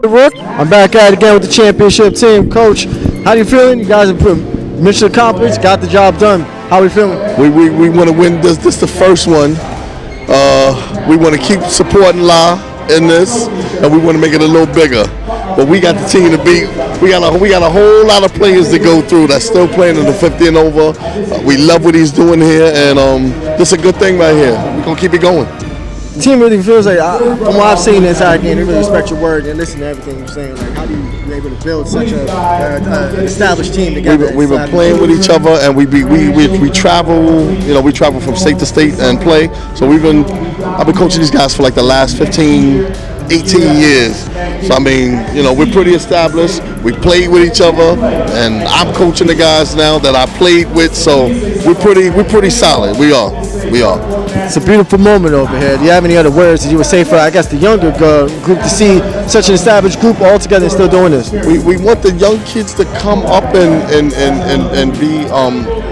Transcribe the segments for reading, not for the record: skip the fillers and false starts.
I'm back at it again with the championship team. Coach, how you feeling? You guys have put mission accomplished, got the job done. How are we feeling? We want to win this. This is the first one. We want to keep supporting La in this, and we want to make it a little bigger. But we got the team to beat. We got a whole lot of players to go through that's still playing in the 50 and over. We love what he's doing here, and this is a good thing right here. We're gonna keep it going. The team really feels like, from what I've seen inside game, they really respect your word and listen to everything you're saying. Like, how do you able to build such an established team together? We've been playing with each other, and we travel. You know, we travel from state to state and play. So I've been coaching these guys for like the last 15, 18 years. So I mean, you know, we're pretty established. We played with each other, and I'm coaching the guys now that I played with. So we're pretty solid. We are. It's a beautiful moment over here. Do you have any other words that you would say for, I guess, the younger group to see such an established group all together and still doing this? We want the young kids to come up and be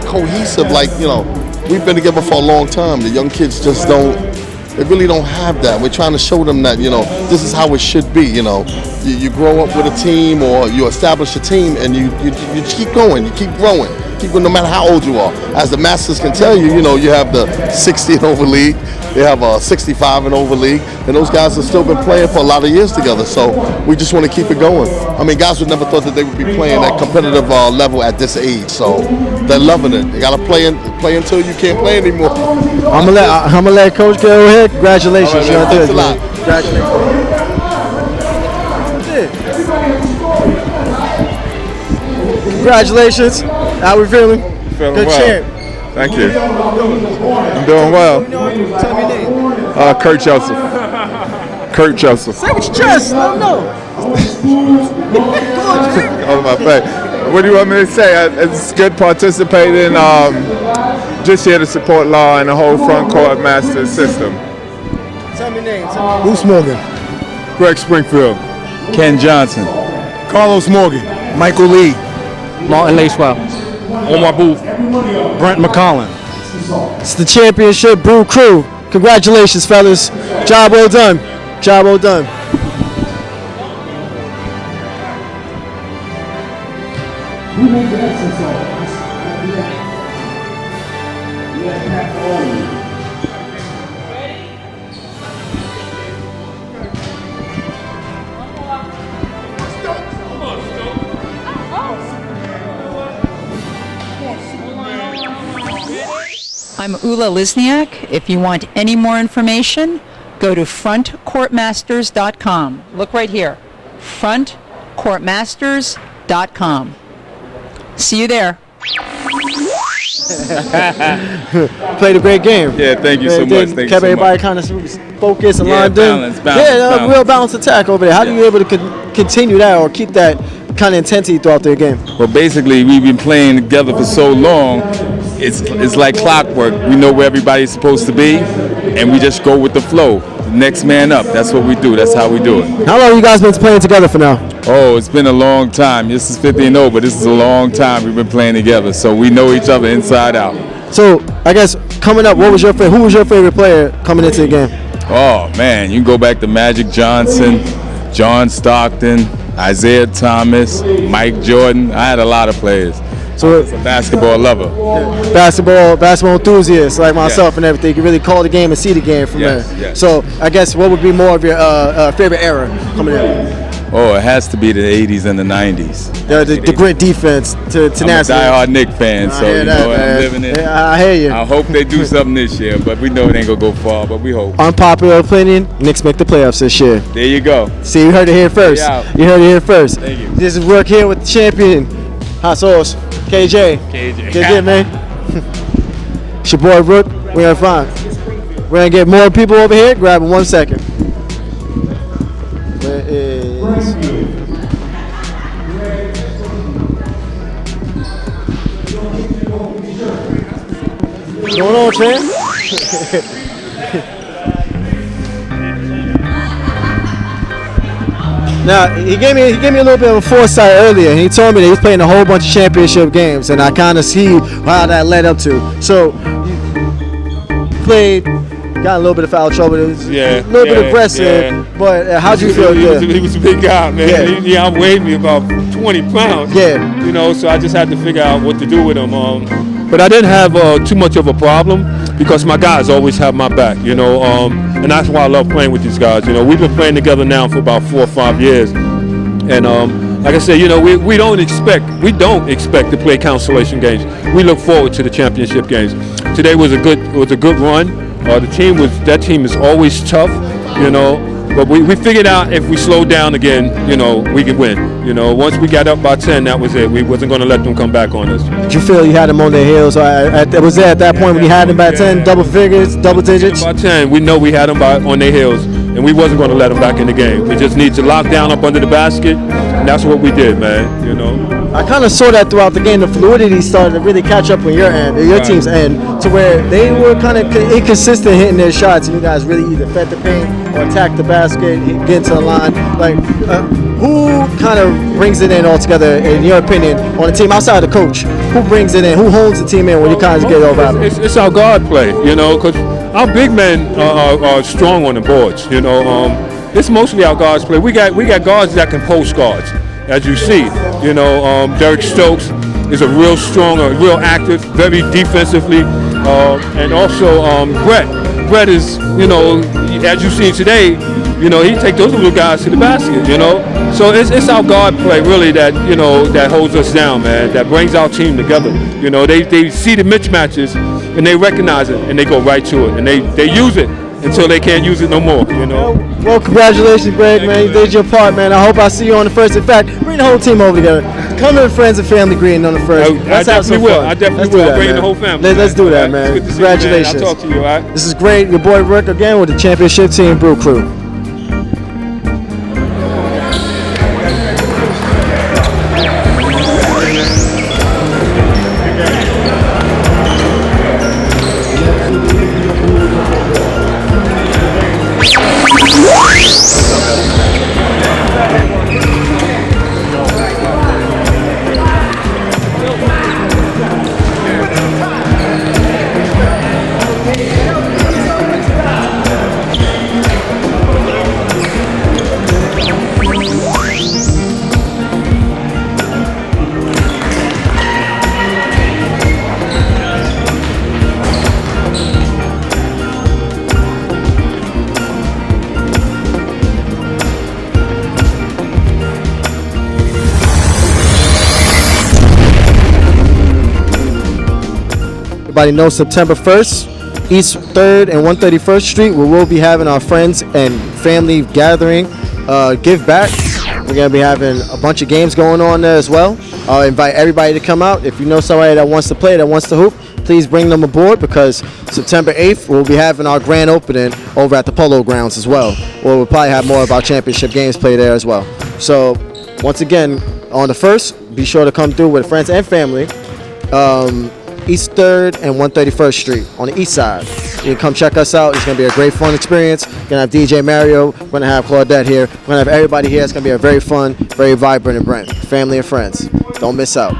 cohesive. Like, you know, we've been together for a long time. The young kids just they really don't have that. We're trying to show them that, you know, this is how it should be. You know, you grow up with a team, or you establish a team, and you keep going, you keep growing. No matter how old you are. As the Masters can tell you, you know, you have the 60 and over league, they have a 65 and over league, and those guys have still been playing for a lot of years together. So we just want to keep it going. I mean, guys would never thought that they would be playing at competitive level at this age. So they're loving it. They gotta play until you can't play anymore. I'm gonna let Coach go ahead. Congratulations. All right, thanks a lot. Congratulations. How we feeling? Feeling Good well. champ. Thank you. I'm doing well. Tell me your name. Kurt Joseph. Kurt Joseph. Say what you just. Let know. Oh my face. What do you want me to say? It's good participating. Just here to support Law and the whole front court master system. Tell me your name. Bruce Morgan. Greg Springfield. Ken Johnson. Carlos Morgan. Michael Lee. Martin Lacewell. Omar Booth. Brent McCollin. It's the championship Brew Crew. Congratulations, fellas. Job well done. Job well done. I'm Ula Lisniak. If you want any more information, go to frontcourtmasters.com. Look right here, frontcourtmasters.com. See you there. Played a great game. Yeah, thank you so much. Thank you kept so everybody much. kind of focused and lined balance, in. balance. Real balanced attack over there. How do you able to continue that or keep that kind of intensity throughout their game? Well, basically, we've been playing together for so long. It's like clockwork. We know where everybody's supposed to be, and we just go with the flow. Next man up. That's what we do. That's how we do it. How long have you guys been playing together for now? Oh, it's been a long time. This is 50 and over, but this is a long time we've been playing together, so we know each other inside out. So, I guess coming up, who was your favorite player coming into the game? Oh man, you can go back to Magic Johnson, John Stockton, Isaiah Thomas, Mike Jordan. I had a lot of players. So I was a basketball lover. Basketball enthusiast like myself and everything. You can really call the game and see the game from there. Yes. So I guess what would be more of your favorite era coming in? Oh, it has to be the 80s and the 90s. The great defense to I'm a diehard Knicks fan, so you know I'm living it. Yeah, I hear you. I hope they do something this year, but we know it ain't gonna go far, but we hope. Unpopular opinion, Knicks make the playoffs this year. There you go. See, you heard it here first. You heard it here first. Thank you. This is work here with the champion, Hot Sauce, KJ. KJ, man. It's your boy Rook. We're gonna We're gonna get more people over here. Grab it 1 second. Where is? What's going on, champ? Now he gave me a little bit of a foresight earlier, and he told me that he's playing a whole bunch of championship games, and I kind of see how that led up to. So you played, got a little bit of foul trouble. It was a little bit aggressive. But how'd you feel? He was a big guy, man. Yeah. He outweighed me about 20 pounds. Yeah. You know, so I just had to figure out what to do with him. But I didn't have too much of a problem because my guys always have my back, you know, and that's why I love playing with these guys. You know, we've been playing together now for about 4 or 5 years, and like I said, you know, we don't expect to play consolation games. We look forward to the championship games. Today was a good run. That team is always tough, you know. But we figured out if we slow down again, you know, we could win. You know, once we got up by 10, that was it. We wasn't going to let them come back on us. Did you feel you had them on their heels? Was there at that point when you had them by 10, double figures, double digits? By 10, we know we had them on their heels, and we wasn't going to let them back in the game. We just need to lock down up under the basket, and that's what we did, man. You know. I kind of saw that throughout the game. The fluidity started to really catch up on your end, your team's end, to where they were kind of inconsistent hitting their shots, and you guys really either fed the paint or attacked the basket, get into the line. Like, who kind of brings it in altogether, in your opinion, on the team outside of the coach? Who brings it in? Who holds the team in when you kind of get over out of it? It's our guard play, you know, because our big men are strong on the boards. You know, it's mostly our guards play. We got guards that can post guards, as you see. You know, Derek Stokes is a real strong, real active, very defensively, and also Brett. Brett is, you know, as you've seen today, you know, he take those little guys to the basket, you know. So it's our guard play really that, you know, that holds us down, man, that brings our team together. You know, they see the mismatches and they recognize it and they go right to it and they use it until they can't use it no more, you know. Well, congratulations, Greg, man. You did your part, man. I hope I see you on the first. In fact, bring the whole team over together. Come to the friends and family greeting on the first. Let's have some fun. I definitely will. Bring the whole family. Let's do that, man. It's good to see Congratulations. you, man. I'll talk to you, all right? This is great. Your boy Rick again with the championship team Brew Crew. Everybody knows September 1st, East 3rd and 131st Street, where we'll be having our friends and family gathering, give back. We're going to be having a bunch of games going on there as well. I'll invite everybody to come out. If you know somebody that wants to play, that wants to hoop, please bring them aboard because September 8th, we'll be having our grand opening over at the Polo Grounds as well, where we'll probably have more of our championship games played there as well. So, once again, on the 1st, be sure to come through with friends and family. East 3rd and 131st Street on the east side. You can come check us out. It's going to be a great fun experience. We're going to have DJ Mario. We're going to have Claudette here. We're going to have everybody here. It's going to be a very fun, very vibrant event. Family and friends. Don't miss out.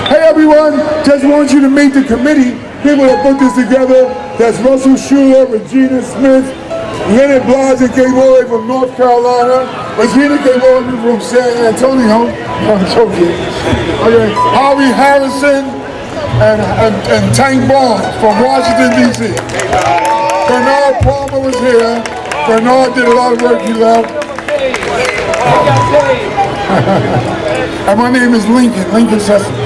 Hey everyone, just want you to meet the committee, people that put this together. That's Russell Schuler, Regina Smith, Leonard Blasey came all the way from North Carolina, Regina came all the way from San Antonio, I'm joking. Okay, Harvey Harrison and Tank Barnes from Washington DC. Bernard Palmer was here. Bernard did a lot of work, he left. And my name is Lincoln Sessions.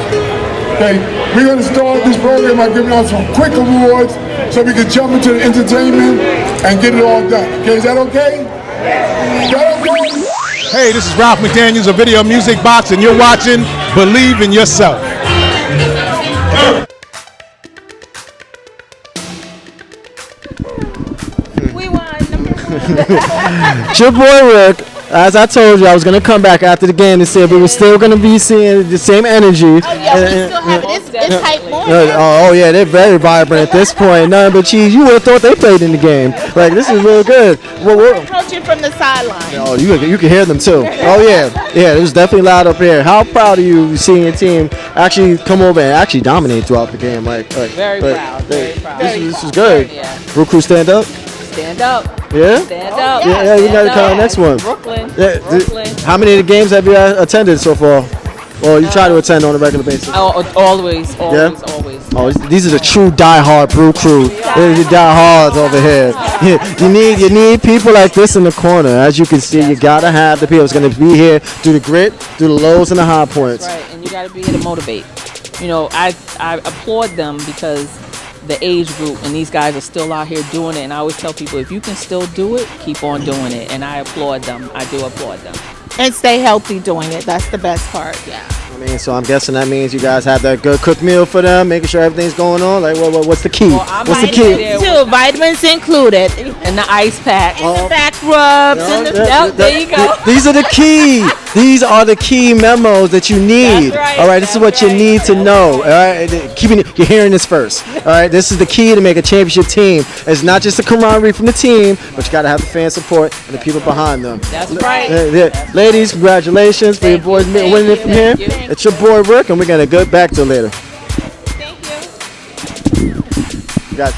Okay, we're going to start this program by giving out some quick awards so we can jump into the entertainment and get it all done. Okay, is that okay? Is that okay? Hey, this is Ralph McDaniels of Video Music Box, and you're watching Believe in Yourself. We won, number one. It's your boy Rick. As I told you, I was gonna come back after the game to see if we were still gonna be seeing the same energy. Oh yeah, we still have it. It's hype more. Oh yeah, they're very vibrant at this point. Nothing but cheese. You would have thought they played in the game. Like this is real good. Coaching from the sideline. Oh, you can hear them too. Oh yeah, it was definitely loud up here. How proud are you seeing your team actually come over and actually dominate throughout the game? Very proud. This is good. Yeah. Real crew, stand up. Stand up. Yeah. Stand up. Yeah, you got to come next one. Brooklyn. Yeah. Brooklyn. How many of the games have you attended so far? Or you try to attend on a regular basis? Always. Oh, these are the true die-hard Brew crew. They're the die-hards over here. You need people like this in the corner. As you can see, you gotta have the people that's gonna be here through the grit, through the lows and the high points. Right, and you gotta be here to motivate. You know, I applaud them because the age group and these guys are still out here doing it. And I always tell people, if you can still do it, keep on doing it. And I applaud them. I do applaud them. And stay healthy doing it. That's the best part. Yeah. I mean, so I'm guessing that means you guys have that good cooked meal for them, making sure everything's going on. Like, what's the key? What's the key? Too, vitamins included. And the ice pack. And the back rubs. And the There you go. These are the key. These are the key memos that you need. That's right, all right, this is what you need to know. All right, you're hearing this first. All right, this is the key to make a championship team. It's not just the camaraderie from the team, but you got to have the fan support and the people behind them. That's right. Ladies, congratulations for your boys winning it from here. It's your boy Rick, and we're gonna go back to later. Thank you. You got.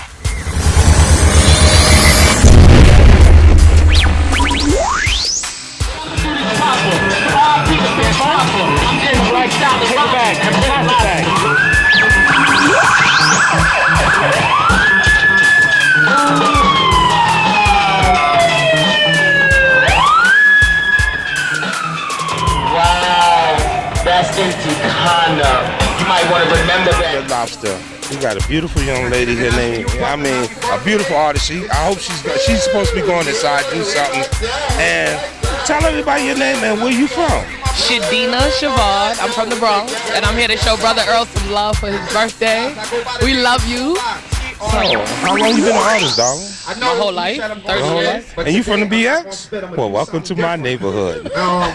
You might want to remember that. Red Lobster. We got a beautiful young lady here named, a beautiful artist. I hope she's supposed to be going inside, do something. And tell everybody your name and where you from. Shadina Shavard. I'm from the Bronx, and I'm here to show Brother Earl some love for his birthday. We love you. So, how long you been an artist, darling? My whole life, 30 years. And you from the BX? Well, welcome to my neighborhood.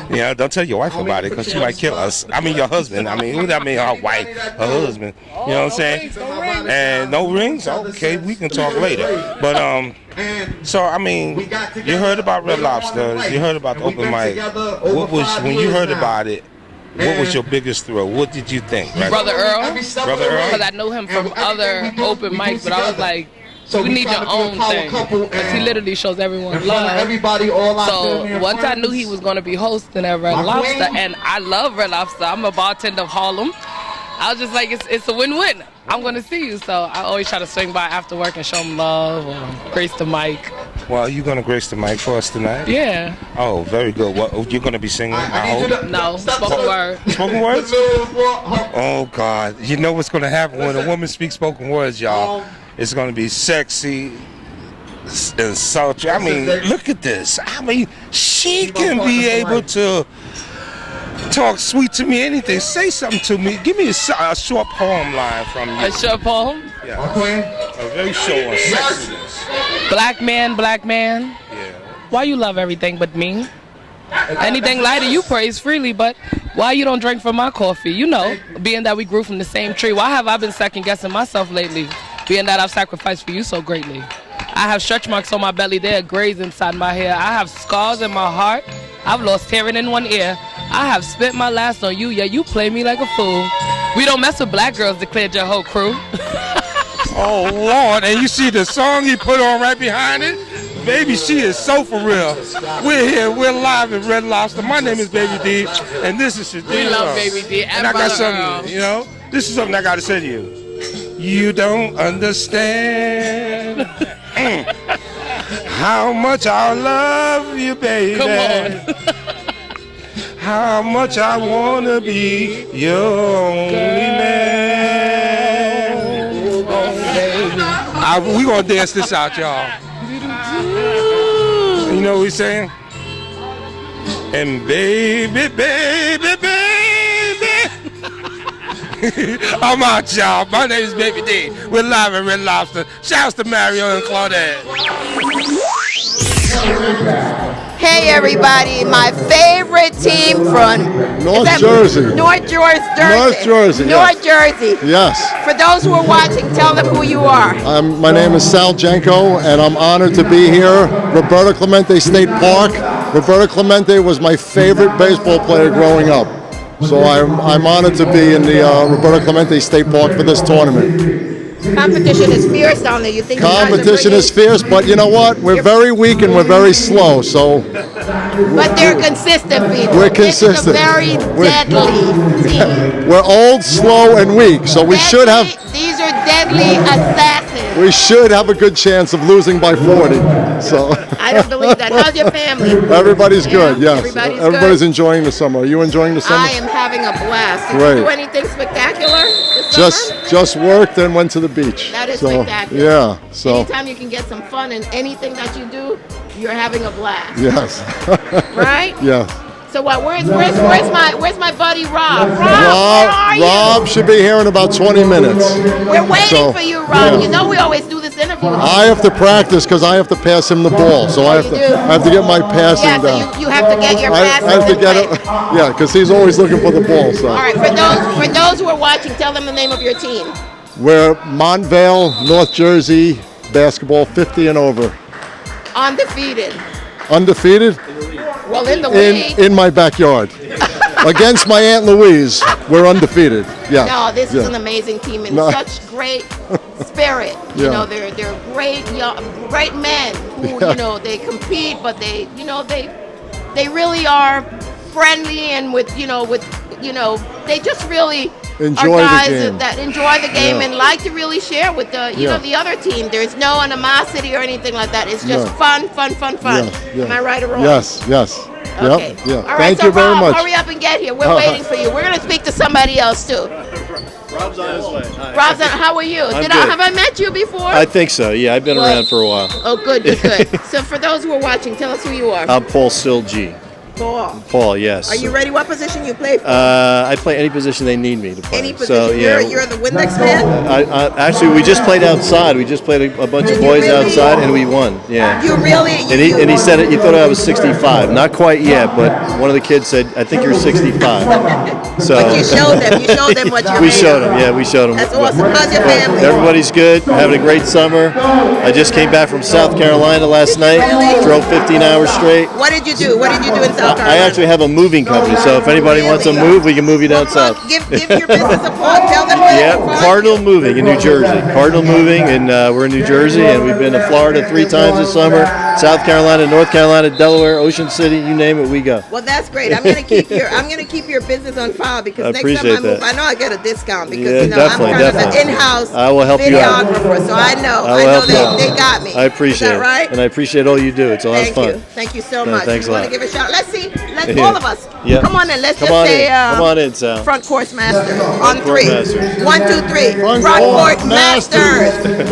Yeah, don't tell your wife about it because she might kill us. I mean, your husband. I mean, her wife, her husband. You know what I'm saying? And no rings? Okay, we can talk later. But, so, I mean, you heard about Red Lobster. You heard about the open mic. When you heard about it, what was your biggest thrill? What did you think? Right? Brother Earl. Brother Earl? Because I know him from other open mics, but I was like, you need your own thing. Because he literally shows everyone love. So once I knew he was going to be hosting at Red Lobster, and I love Red Lobster. I'm a bartender of Harlem. I was just like, it's a win-win. I'm going to see you. So I always try to swing by after work and show him love or grace the mic. Well, you going to grace the mic for us tonight? Yeah. Oh, very good. What, you're going to be singing, I hope? No, spoken word. Spoken words? Oh, God. You know what's going to happen when a woman speaks spoken words, y'all? It's going to be sexy and sultry. I mean, look at this. I mean, she can be able to talk sweet to me, anything. Say something to me. Give me a short poem line from you. A short poem? Yeah. A very short one. Sexiness. Black man. Yeah. Why you love everything but me? Anything lighter you praise freely, but why you don't drink from my coffee? You know, being that we grew from the same tree. Why have I been second guessing myself lately? Being that I've sacrificed for you so greatly. I have stretch marks on my belly, there are grays inside my hair. I have scars in my heart. I've lost hearing in one ear. I have spent my last on you, yeah, you play me like a fool. We don't mess with black girls, declared your whole crew. Oh, Lord. And you see the song he put on right behind it? Baby, she is so for real. We're here. We're live at Red Lobster. My name is Baby D, and this is Shadina. We love Baby D and I got something, you know, this is something I got to say to you. You don't understand how much I love you, baby. Come on. How much I want to be your only man. We going to dance this out, y'all. You know what we saying? And baby, baby, baby. I'm out, y'all. My name is Baby D. We're live at Red Lobster. Shouts to Mario and Claudette. Hey everybody, my favorite team from North Jersey. North Jersey. North Jersey. North Jersey. Yes. For those who are watching, tell them who you are. My name is Sal Jenko, and I'm honored to be here. Roberto Clemente State Park. Roberto Clemente was my favorite baseball player growing up. So I'm honored to be in the Roberto Clemente State Park for this tournament. Competition is fierce down there. You think Competition is fierce, but you know what? We're very weak and we're very slow. So, but they're consistent people. We're consistent. This is a very deadly team. We're old, slow, and weak. So we should have. These are deadly assassins. We should have a good chance of losing by 40. So. I don't believe that. How's your family? Everybody's good. Yes. Everybody's good? enjoying the summer. Are you enjoying the summer? I am having a blast. Did Great. you do anything spectacular this summer? Just worked and went to the beach. That is so, spectacular. Yeah. So. Anytime you can get some fun in anything that you do, you're having a blast. Yes. Right? Yeah. So what? Where's my buddy Rob? Rob, where are you? Rob should be here in about 20 minutes. We're waiting for you, Rob. Yeah. You know we always do this interview. I have to practice because I have to pass him the ball. So I have to get my passing Yeah, down. so you have to get your passing. I have to get it. Yeah, because he's always looking for the ball. So. All right, for those who are watching, tell them the name of your team. We're Montvale, North Jersey basketball, 50 and over. Undefeated. Undefeated? Well, in the league. In my backyard. Against my Aunt Louise, we're undefeated. Yeah. No, this is an amazing team and such great spirit. You know, they're great men who you know they compete, but they really are friendly and they just really enjoy are guys the game. that enjoy the game and like to really share with the the other team. There's no animosity or anything like that. It's just fun. Yeah. Am I right or wrong? Yes. Okay. Yep. Yeah. All right, Thank so you very Rob, much. hurry up and get here. We're waiting for you. We're going to speak to somebody else too. Rob's on his way. Hi. Rob's on, how are you? Have I met you before? I think so. Yeah, I've been around for a while. Oh, good. So for those who are watching, tell us who you are. I'm Paul Still G. Paul, yes. Are you ready? What position you play for? I play any position they need me to play. Any position. So, yeah. You're the Windex man? Actually, we just played outside. We just played a bunch of boys outside, and we won. Yeah. You really? And he said he thought I was 65. Not quite yet, but one of the kids said, "I think you're 65." So. But you showed them. You showed them what you're We showed them. Yeah, we showed them. That's awesome. How's your family? Everybody's good. Having a great summer. I just came back from South Carolina last night. Really? Drove 15 hours straight. What did you do? What did you do in South Carolina? I actually have a moving company, so if anybody wants to move, we can move you down south. Give your business a plug. Tell them where Yeah, Cardinal Moving in New Jersey. Cardinal Moving, and we're in New Jersey, and we've been to Florida 3 times this summer. South Carolina, North Carolina, Delaware, Ocean City, you name it, we go. Well, that's great. I'm gonna keep your business on file because I next time I appreciate move, that. I know I get a discount because Yeah, I'm kind of an in-house I will help you out. videographer, so I know they got me. I appreciate Is that right? it, and I appreciate all you do. It's a lot of fun. Thank you so No, much. thanks a You want lot. to give a shout? Let's see. Let's Yeah. all of us. Yeah. Come on in. Let's Come just on say in. Come on in, Sal. front course master on Front 3. court master. 1, 2, 3. Front court masters. Thank you,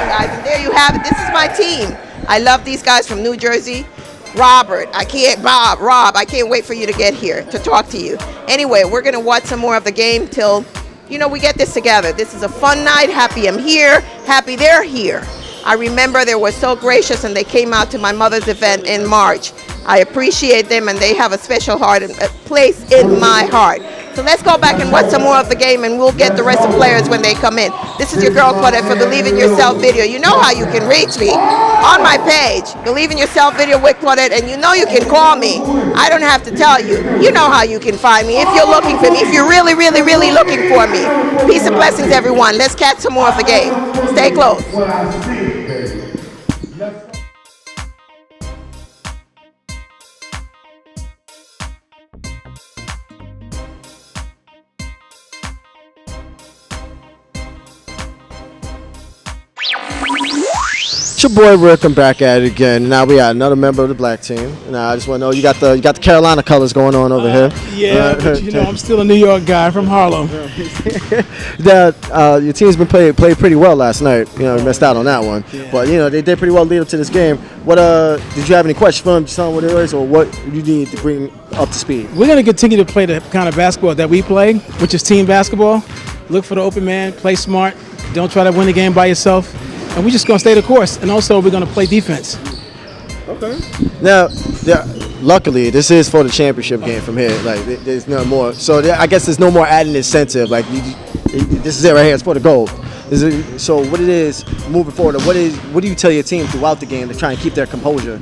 guys. And there you have it. This is my team. I love these guys from New Jersey. Rob, I can't wait for you to get here to talk to you. Anyway, we're going to watch some more of the game till, we get this together. This is a fun night. Happy I'm here. Happy they're here. I remember they were so gracious and they came out to my mother's event in March. I appreciate them and they have a special place in my heart. So let's go back and watch some more of the game and we'll get the rest of the players when they come in. This is your girl Claudette for Believe in Yourself video. You know how you can reach me on my page, Believe in Yourself video with Claudette, and you know you can call me. I don't have to tell you. You know how you can find me if you're looking for me, if you're really, really, really looking for me. Peace and blessings, everyone. Let's catch some more of the game. Stay close. It's your boy Rick. I'm back at it again. Now we got another member of the black team. Now I just want to know you got the Carolina colors going on over here. Yeah, but you know I'm still a New York guy from Harlem. Your team's been played pretty well last night. You know, we missed out on that one, but you know they did pretty well lead up to this game. What did you have any questions for them? Just tell them what it was, or what you need to bring up to speed? We're going to continue to play the kind of basketball that we play, which is team basketball. Look for the open man, play smart, don't try to win the game by yourself. And we're just going to stay the course. And also, we're going to play defense. Okay. Now, luckily, this is for the championship game from here. Like, there's no more. So, I guess there's no more added incentive. Like, this is it right here. It's for the gold. So, what it is moving forward, what do you tell your team throughout the game to try and keep their composure?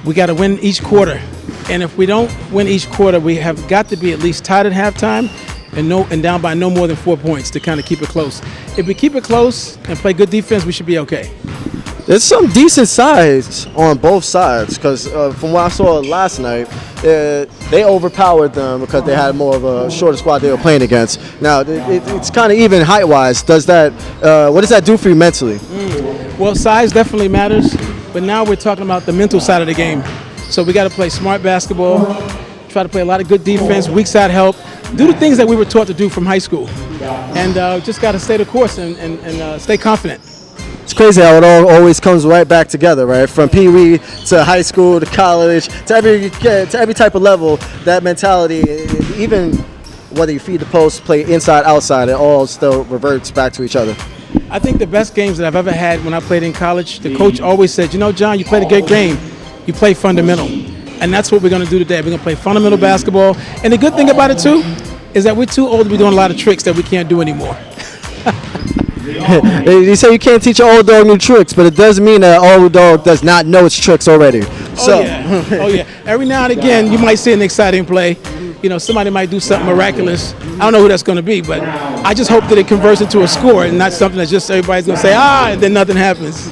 We got to win each quarter. And if we don't win each quarter, we have got to be at least tied at halftime and down by no more than 4 points to kind of keep it close. If we keep it close and play good defense, we should be okay. There's some decent size on both sides because from what I saw last night, they overpowered them because they had more of a shorter squad they were playing against. Now, it's kind of even height-wise. What does that do for you mentally? Well, size definitely matters, but now we're talking about the mental side of the game. So we got to play smart basketball, try to play a lot of good defense, weak side help, do the things that we were taught to do from high school, and just got to stay the course and stay confident. It's crazy how it all always comes right back together, right? From Pee Wee to high school to college to every type of level, that mentality, even whether you feed the post, play inside, outside, it all still reverts back to each other. I think the best games that I've ever had when I played in college, the coach always said, you know, John, you played a good game, you play fundamental. And that's what we're going to do today. We're going to play fundamental basketball. And the good thing about it, too, is that we're too old to be doing a lot of tricks that we can't do anymore. You say you can't teach an old dog new tricks, but it doesn't mean that an old dog does not know its tricks already. Oh, yeah. Oh, yeah. Every now and again, you might see an exciting play. You know, somebody might do something miraculous. I don't know who that's going to be, but I just hope that it converts into a score and not something that just everybody's going to say, and then nothing happens.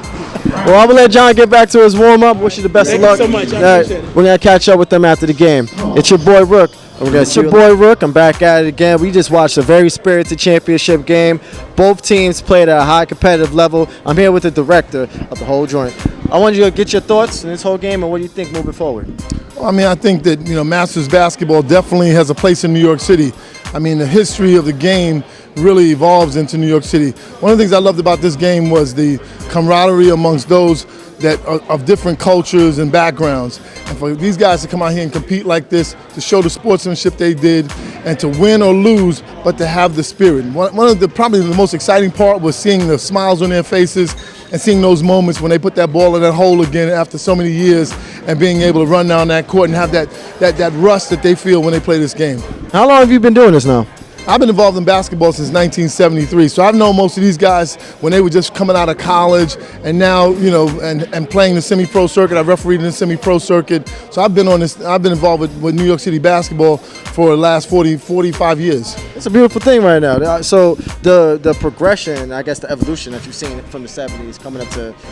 Well, I'm going to let John get back to his warm-up. Wish you the best of luck. Thank you so much. I appreciate it. We're going to catch up with them after the game. It's your boy, Rook. It's your boy, Rook. I'm back at it again. We just watched a very spirited championship game. Both teams played at a high competitive level. I'm here with the director of the whole joint. I want you to get your thoughts on this whole game and what do you think moving forward? Well, I mean, I think that, Masters basketball definitely has a place in New York City. I mean, the history of the game really evolves into New York City. One of the things I loved about this game was the camaraderie amongst those that are of different cultures and backgrounds. And for these guys to come out here and compete like this, to show the sportsmanship they did, and to win or lose, but to have the spirit. One of the probably the most exciting part was seeing the smiles on their faces and seeing those moments when they put that ball in that hole again after so many years and being able to run down that court and have that rush that they feel when they play this game. How long have you been doing this now? I've been involved in basketball since 1973, so I've known most of these guys when they were just coming out of college, and now, and playing the semi-pro circuit. I've refereed in the semi-pro circuit, so I've been involved with New York City basketball for the last 45 years. It's a beautiful thing right now. So the progression, I guess the evolution that you've seen from the 70s coming up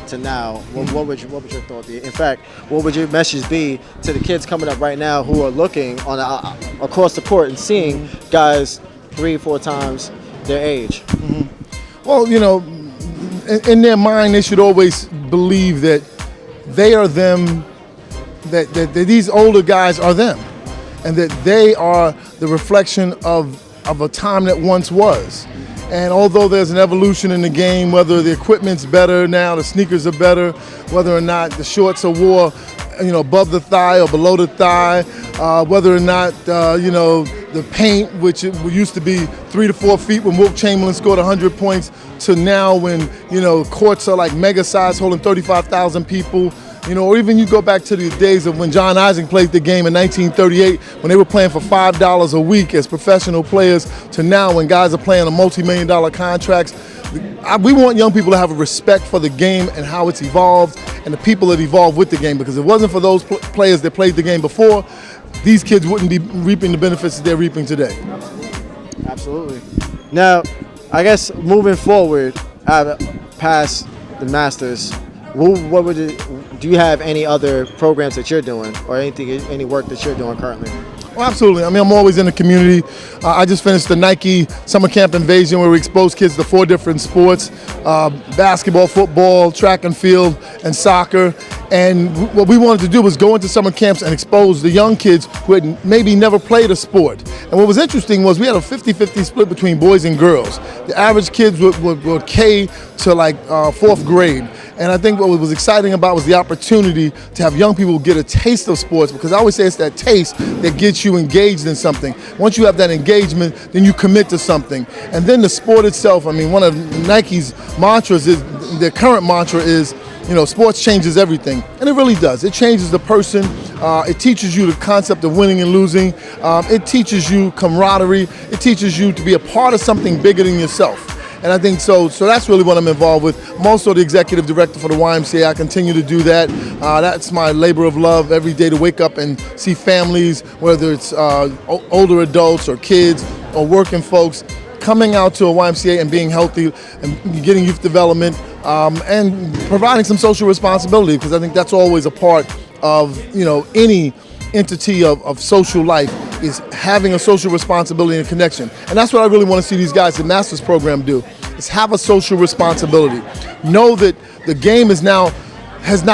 to now, what would your thought be? In fact, what would your message be to the kids coming up right now who are looking on across the court and seeing guys 3-4 times their age? Mm-hmm. Well, in their mind, they should always believe that they are them, that these older guys are them, and that they are the reflection of a time that once was. And although there's an evolution in the game, whether the equipment's better now, the sneakers are better, whether or not the shorts are wore above the thigh or below the thigh, whether or not, the paint, which it used to be 3 to 4 feet when Wilt Chamberlain scored 100 points, to now when, courts are like mega size, holding 35,000 people. You know, or even you go back to the days of when John Isaac played the game in 1938, when they were playing for $5 a week as professional players, to now when guys are playing on multi-million-dollar contracts. We want young people to have a respect for the game and how it's evolved and the people that evolve with the game, because if it wasn't for those players that played the game before, these kids wouldn't be reaping the benefits that they're reaping today. Absolutely. Now, I guess moving forward, past the Masters, what would do you have any other programs that you're doing, or any work that you're doing currently? Well, absolutely. I mean, I'm always in the community. I just finished the Nike Summer Camp Invasion, where we expose kids to 4 different sports: basketball, football, track and field, and soccer. And what we wanted to do was go into summer camps and expose the young kids who had maybe never played a sport. And what was interesting was we had a 50-50 split between boys and girls. The average kids were K to like 4th grade. And I think what was exciting about was the opportunity to have young people get a taste of sports, because I always say it's that taste that gets you engaged in something. Once you have that engagement, then you commit to something. And then the sport itself, I mean, one of Nike's mantras is, their current mantra is, you know, sports changes everything. And it really does. It changes the person. It teaches you the concept of winning and losing. It teaches you camaraderie. It teaches you to be a part of something bigger than yourself. And I think so that's really what I'm involved with. I'm also the executive director for the YMCA. I continue to do that. That's my labor of love every day, to wake up and see families, whether it's older adults or kids or working folks, coming out to a YMCA and being healthy and getting youth development and providing some social responsibility, because I think that's always a part of, you know, any entity of social life, is having a social responsibility and connection. And that's what I really want to see these guys in Masters program do, is have a social responsibility. Know that the game has not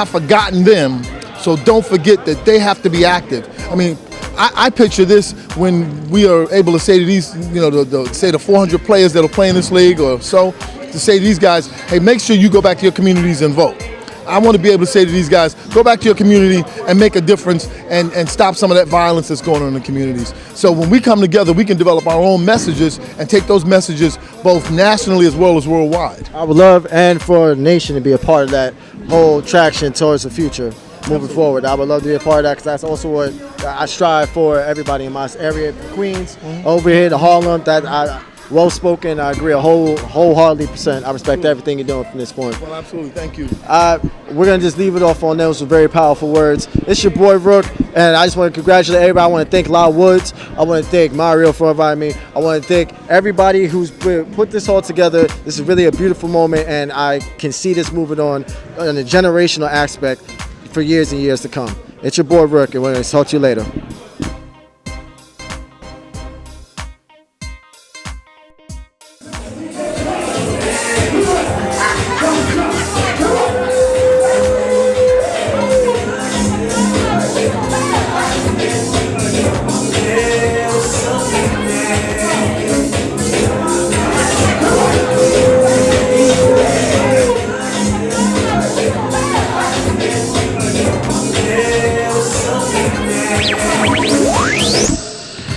forgotten them, so don't forget that they have to be active. I mean, I picture this when we are able to say to these, you know, say the 400 players that will play in this league or so, to say to these guys, hey, make sure you go back to your communities and vote. I want to be able to say to these guys, go back to your community and make a difference and stop some of that violence that's going on in the communities. So when we come together, we can develop our own messages and take those messages both nationally as well as worldwide. I would love, and for the nation to be a part of that whole traction towards the future moving forward. I would love to be a part of that, because that's also what I strive for. Everybody in my area, Queens, over here to Harlem, that well spoken. I agree wholeheartedly %. I respect everything you're doing from this point. Well, absolutely. Thank you. We're going to just leave it off on those very powerful words. It's your boy Rook, and I just want to congratulate everybody. I want to thank Lyle Woods. I want to thank Mario for inviting me. I want to thank everybody who's put this all together. This is really a beautiful moment, and I can see this moving on in a generational aspect for years and years to come. It's your boy Rook, and we're going to talk to you later.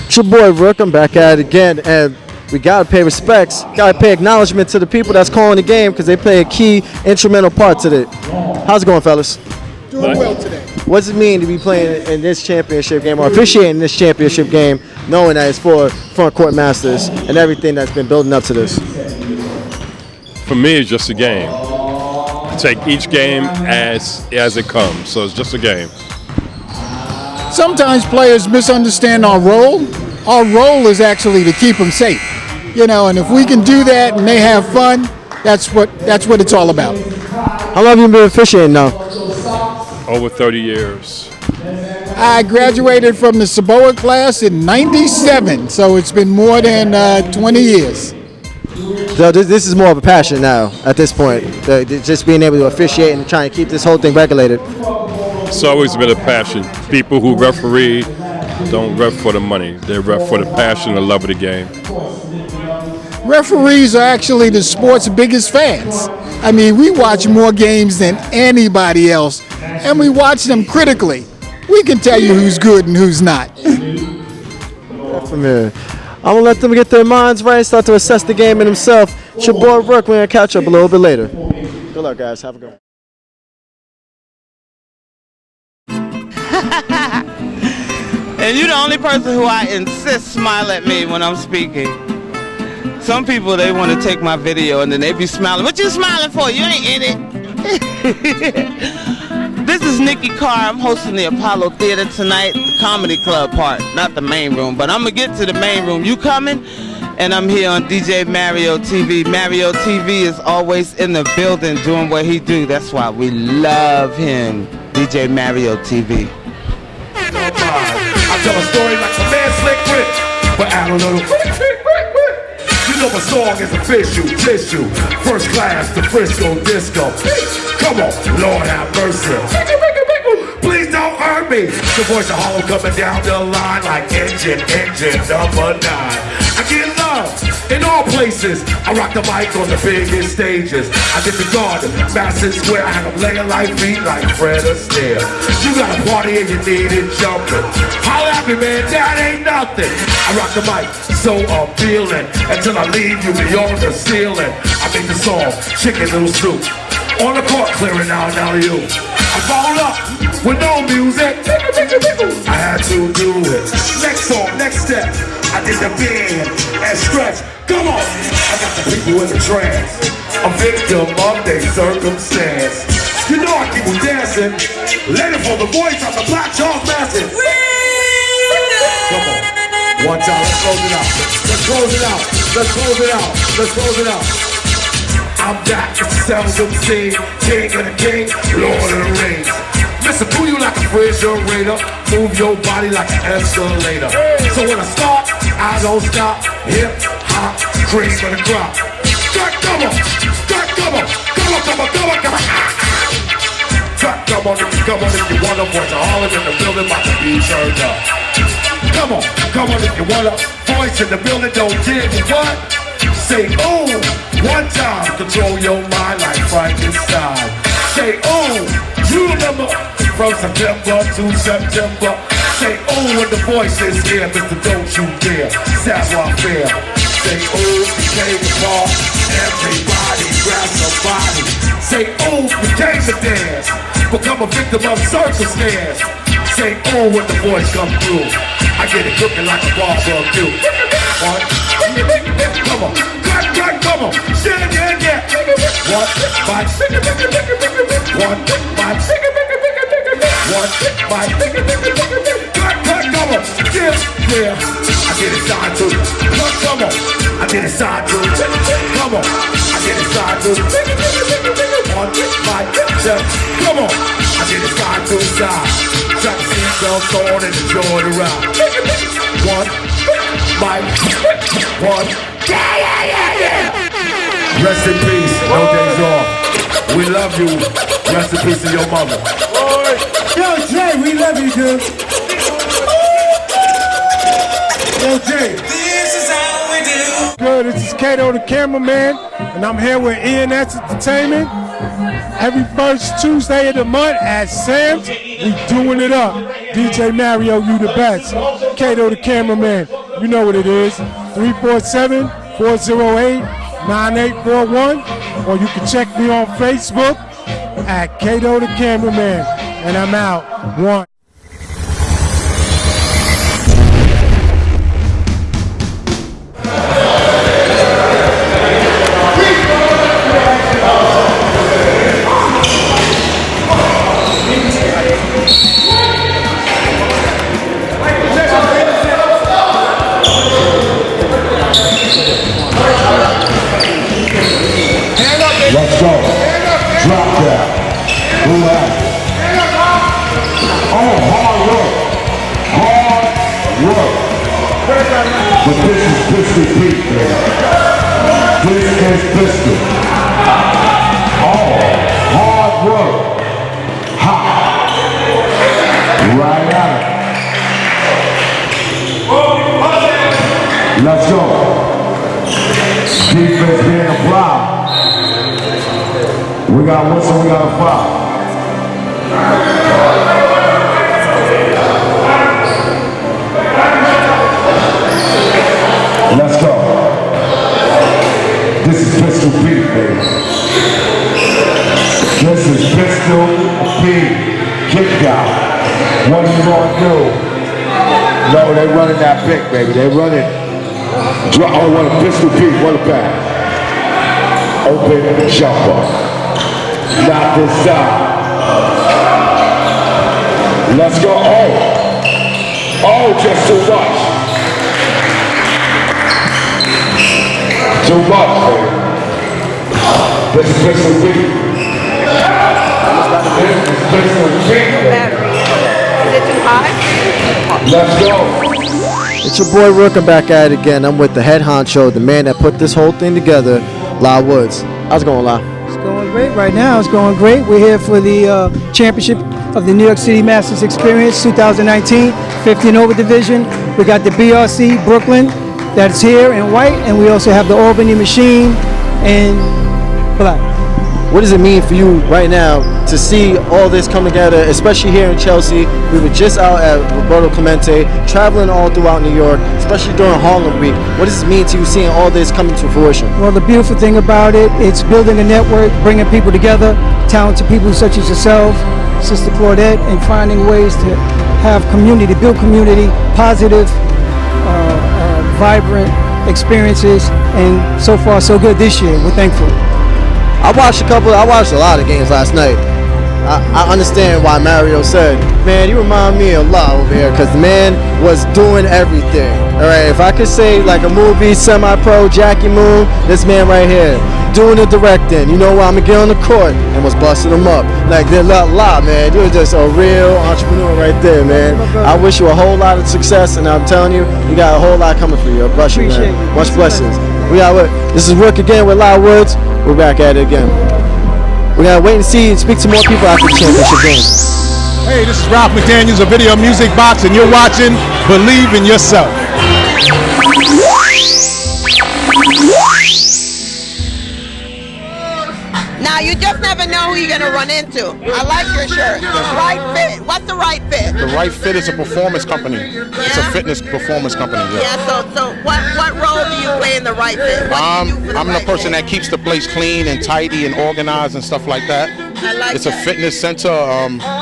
It's your boy Rook. I'm back at it again, and we gotta pay respects, gotta pay acknowledgement to the people that's calling the game, because they play a key instrumental part to it. How's it going, fellas? Doing well today. What does it mean to be playing in this championship game, or officiating this championship game, knowing that it's for Front Court Masters and everything that's been building up to this? For me, it's just a game. Take each game as it comes, so it's just a game. Sometimes players misunderstand our role. Our role is actually to keep them safe, you know, and if we can do that and they have fun, that's what it's all about. How long have you been officiating now? Over 30 years. I graduated from the Saboa class in '97, so it's been more than 20 years. So this is more of a passion now at this point, just being able to officiate and trying to keep this whole thing regulated. It's always been a passion. People who referee don't ref for the money. They ref for the passion and love of the game. Referees are actually the sport's biggest fans. I mean, we watch more games than anybody else, and we watch them critically. We can tell you who's good and who's not. From here, I'm gonna let them get their minds right and start to assess the game in themselves. It's your boy Rook. We're gonna catch up a little bit later. Good luck, guys. Have a good one. And you're the only person who I insist smile at me when I'm speaking. Some people, they want to take my video and then they be smiling. What you smiling for? You ain't in it. This is Nikki Carr. I'm hosting the Apollo Theater tonight, the comedy club part, not the main room. But I'm going to get to the main room. You coming? And I'm here on DJ Mario TV. Mario TV is always in the building doing what he do. That's why we love him. DJ Mario TV. I tell a story like a man Slick Rick, but add a little. You know my song is official, tissue, first class to Frisco disco. Come on, Lord have mercy. Please don't hurt me. The voice of Hollow coming down the line like engine number 9. I get love in all places. I rock the mic on the biggest stages. I get the guard, Madison Square. I have them laying like feet like Fred Astaire. You got a party and you need it jumping. Holla at me, man, that ain't nothing. I rock the mic, so I'm feeling until I leave you beyond the ceiling. I make the song, Chicken Little Soup. On the court, clearing out now you. I followed up with no music. I had to do it. Next song, next step. I did the bend and stretch. Come on. I got the people in the trance. A victim of their circumstance. You know I keep them dancing. Later for the voice of the Black Charles Massive. Come on. One time, let's close it out. Let's close it out. Let's close it out. Let's close it out. I'm back, it's the seldom seen, king of the king, Lord of the Rings. Mr. Pooh, you like a refrigerator, move your body like an escalator. So when I start, I don't stop, hip, hop, cream of the crop. Track, come on, track, come on, come on, come on, come on, come on. Track, come on if you want a voice, all in the building, about to be turned up. Come on if you want a voice in the building, don't dig what? Say oh, one time, control your mind like Frankenstein. Say oh, you remember from September to September. Say oh when the voice is here, Mr. Don't You Dare, savoir faire. Say oh, you came to bar, everybody grab somebody. Say oh, you came to dance, become a victim of circumstance. Say oh when the voice come through, I get it cooking like a barbecue. Come on, come on, yeah. What, my, one, my, come on, yeah. I get inside too. Come on, I get inside too. Come on, I get inside too. One, my, come on, I get inside to the side. Try to see girls on and enjoy the ride. One, my, one, yeah. Rest in peace, no days off. We love you. Rest in peace to your mother. Yo, Jay, we love you, dude. Yo, Jay. This is how we do. Good, this is Kato the cameraman, and I'm here with ENS Entertainment. Every first Tuesday of the month at Sam's, we doing it up. DJ Mario, you the best. Kato the cameraman, you know what it is. 347-408-9841, or you can check me on Facebook at Kato the cameraman. And I'm out. One. Let's go. Drop that. Relax. Oh, hard work. But this is Pistol Pete, man. This is Pistol. Oh, hard work. Hot. Right at it. Let's go. Defense being applied. We got a whistle, we got a foul. Let's go. This is Pistol Pete, baby. This is Pistol Pete. Kick out. What you gonna do? No, they running that pick, baby. They running. Oh, what a pistol peek. What a pass. Open jumper. Not this side. Let's go. Oh, just too much. Too much, baby. This is pistol peek. Is it too high? Let's go. It's your boy Rook. I'm back at it again. I'm with the head honcho, the man that put this whole thing together, La Woods. How's it going, La? It's going great right now. It's going great. We're here for the championship of the New York City Masters Experience 2019, 50 and over division. We got the BRC Brooklyn that's here in white, and we also have the Albany Machine in black. What does it mean for you right now to see all this come together, especially here in Chelsea? We were just out at Roberto Clemente, traveling all throughout New York, especially during Harlem Week. What does it mean to you seeing all this coming to fruition? Well, the beautiful thing about it, it's building a network, bringing people together, talented people such as yourself, Sister Claudette, and finding ways to have community, build community, positive, vibrant experiences, and so far so good this year. We're thankful. I watched a lot of games last night. I understand why Mario said, man, you remind me a lot over here, because the man was doing everything. All right, if I could say like a movie semi-pro Jackie Moon, this man right here, doing the directing. You know what? I'm gonna get on the court and was busting them up. Like they're a lot, man. You're just a real entrepreneur right there, man. I wish you a whole lot of success, and I'm telling you, you got a whole lot coming for you. I bless you, man. Much blessings. This is Rook again with La Woods. We're back at it again. We gotta wait and see and speak to more people after the championship game. Hey, this is Ralph McDaniels of Video Music Box, and you're watching Believe in Yourself. Now, you just never know who you're going to run into. I like your shirt. Right fit. What's the right fit? The Right Fit is a performance company. It's a fitness performance company. Yeah, so what role do you play in the Right Fit? I'm the person that keeps the place clean and tidy and organized and stuff like that. I like It's that. a fitness center.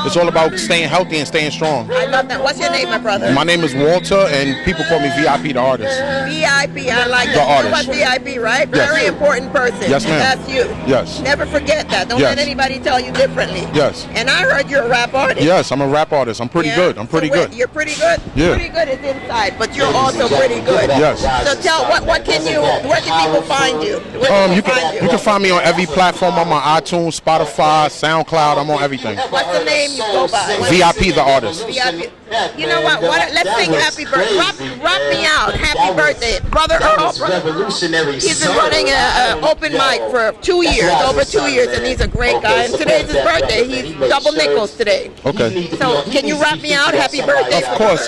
It's all about staying healthy and staying strong. I love that. What's your name, my brother? My name is Walter, and people call me VIP, the artist. VIP, I like The that. You know artist. what VIP, right? Yes. Very important person. Yes, ma'am. That's you. Yes. Never forget that. Don't Yes. let anybody tell you differently. Yes. And I heard you're a rap artist. Yes, I'm a rap artist. I'm pretty good. I'm pretty good. You're pretty good. Yeah. Pretty good is inside, but you're also pretty good. Yes. So tell where can people find you? Where can You people find can find me on every platform. I'm on iTunes, Spotify, SoundCloud. I'm on everything. What's the name you go by? VIP, the artist. VIP. You know what? Let's sing happy birthday. Rock me out. Happy birthday. Brother Earl. He's been running an open mic for 2 years, over 2 years, and he's a great guy. And today's his birthday. He's double nickels today. Okay. So can you rap me out? Happy birthday. Of course.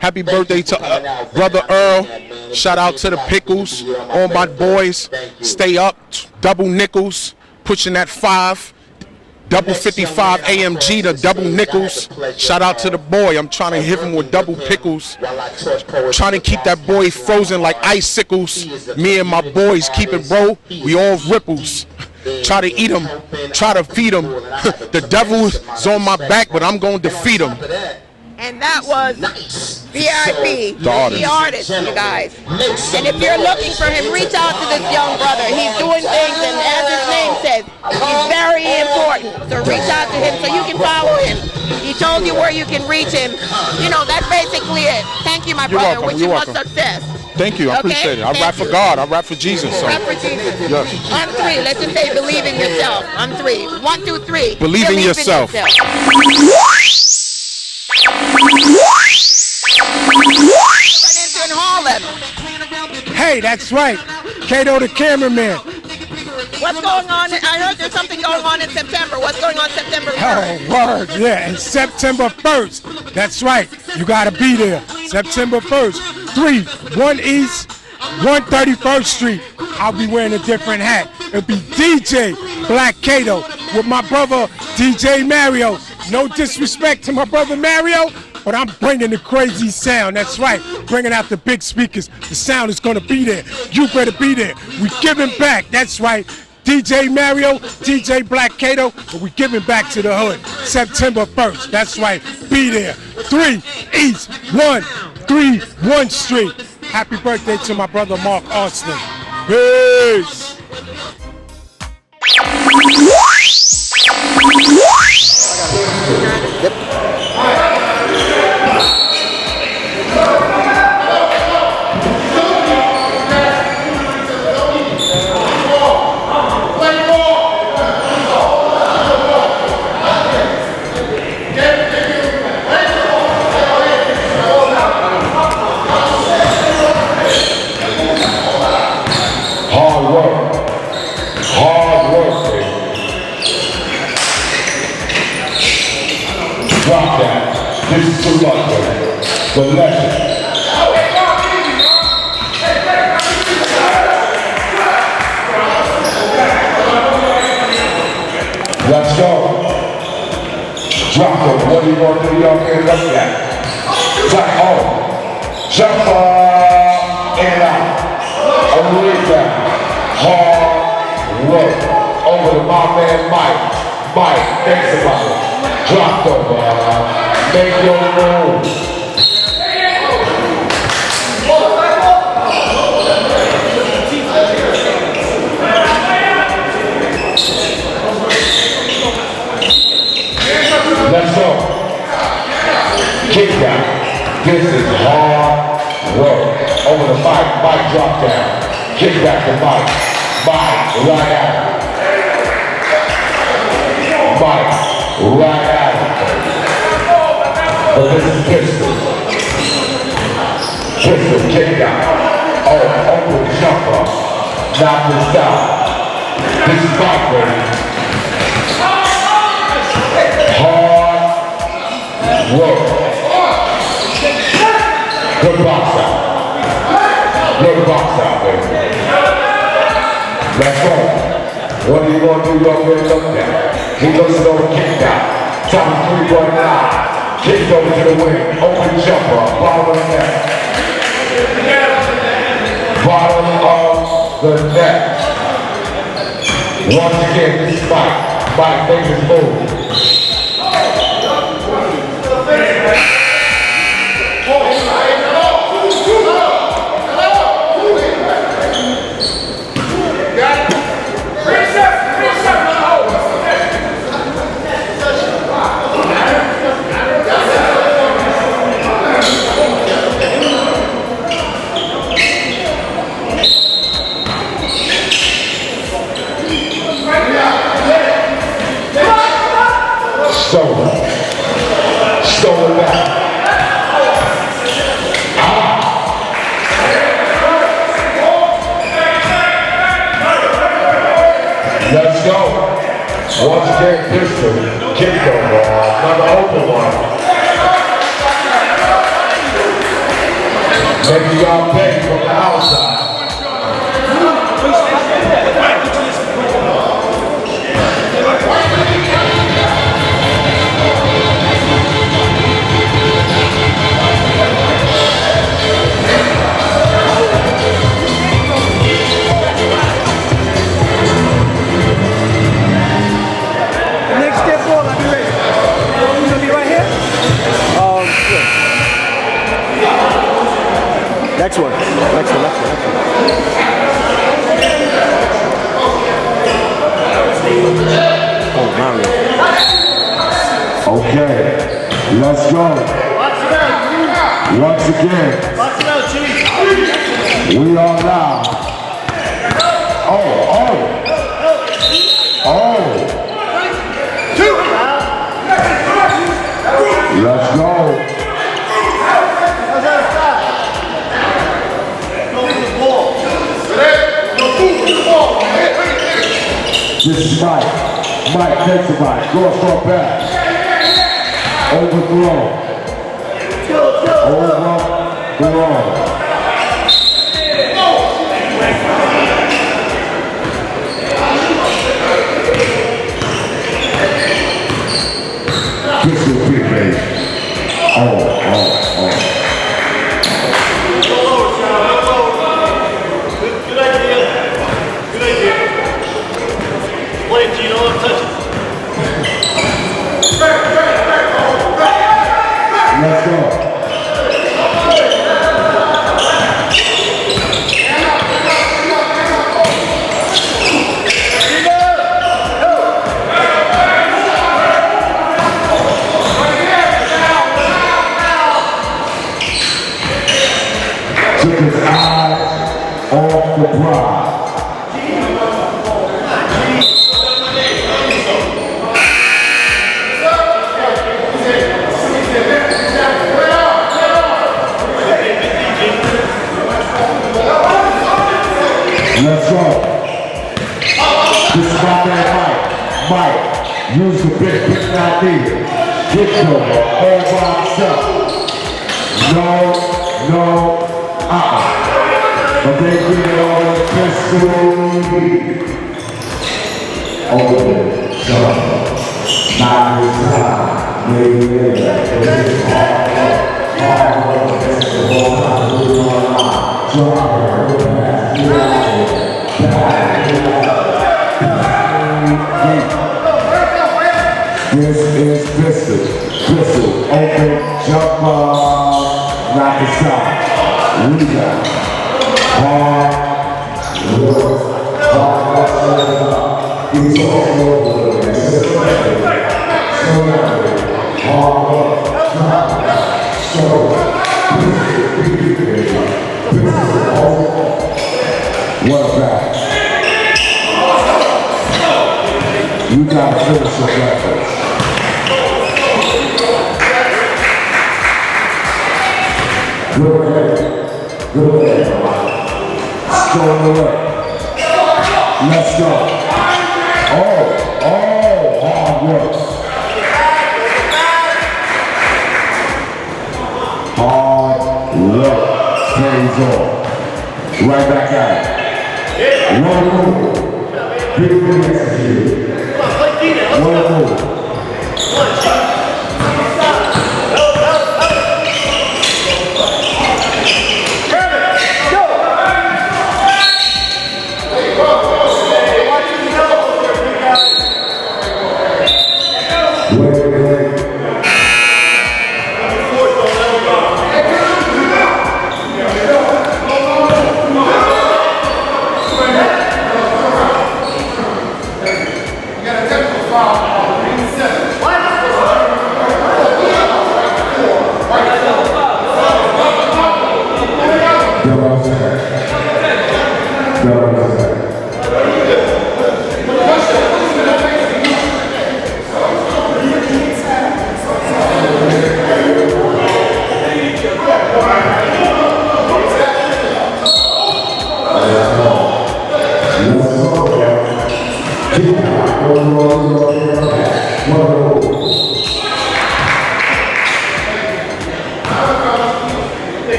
Happy birthday to Brother Earl. Shout out to the Pickles. All my boys. Stay up. Double nickels. Pushing that 5. Double 55 AMG to double nickels. Shout out to the boy. I'm trying to hit him with double pickles. Trying to keep that boy frozen like icicles. Me and my boys keep it bro. We all ripples. Try to eat him. Try to feed him. The devil's on my back, but I'm going to defeat him. And that was VIP, The artist. you guys. And if you're looking for him, reach out to this young brother. He's doing things, and as his name says, he's very important. So reach out to him so you can follow him. He told you where you can reach him. You know, that's basically it. Thank you, my You're brother. welcome. Wish you You're much welcome. success. Thank you. I appreciate it. I rap for God. I rap for Jesus. So. Rap for Jesus. Yes. On 3, let's just say believe in yourself. On 3. 1, 2, 3. Believe in yourself. In Harlem. Hey, that's right. Kato the cameraman. What's going on? I heard there's something going on in September. What's going on September 1st? Oh, word. Yeah, and September 1st. That's right. You got to be there. September 1st. 1 East, 131st Street. I'll be wearing a different hat. It'll be DJ Black Kato with my brother DJ Mario. No disrespect to my brother Mario, but I'm bringing the crazy sound. That's right. Bringing out the big speakers. The sound is going to be there. You better be there. We giving back. That's right. DJ Mario, DJ Black Kato, and we giving back to the hood. September 1st. That's right. Be there. 3 East 131 Street. Happy birthday to my brother Mark Austin. Peace. Drop that. This is the Ludwig, the legend. Let's go. Drop it. What are you going to do? Y'all can look at. Back home. Jump and out. A rebound. Hard work. Over to my man Mike. Mike, thanks about it. Drop the ball. Make your move. Let's go. Kick down. This is hard work. Over the Mike. Mike drop down. Kick back to Mike. Mike, right out. Mike, right out. But this is Pistol. Pistol kick down. Oh, open jumper. Knock this down. This is Mike, baby. Hard work. Good box out. Good box out, baby. Let's go. What are you going to do? You're going to look at. He looks it over, kick down. Top 3.9. Kicked over to the wing. Open jumper. Bottom of the net. Bottom of the net. Once again, this is Mike. Mike makes his move. Stolen back. Let's go. Once again, Pistol. Kick over. Another open one. Maybe y'all pay from the outside. Next one. Oh, Mario. Okay, let's go. Once again, we are now. Oh. Let's go. This is Mike. Mike takes the Mike. Goes for a back. Overthrow. Pistol big baby. Oh. his eyes off the prize. Let's go. This is my man Mike. Mike, use the big pick I need. Get over all by himself. No, but they give it all the pistol. Over there, so. Now it's time. Maybe later. It's hard work. It's the whole time to do it on. This is Pistol, open, jump ball, knock it shot. We got hard work, it's all over the what about? You gotta finish your breakfast. Good day. Strong away. Let's go. Hard work. Hard work pays off. Right back at it. One move. Big execute. One move.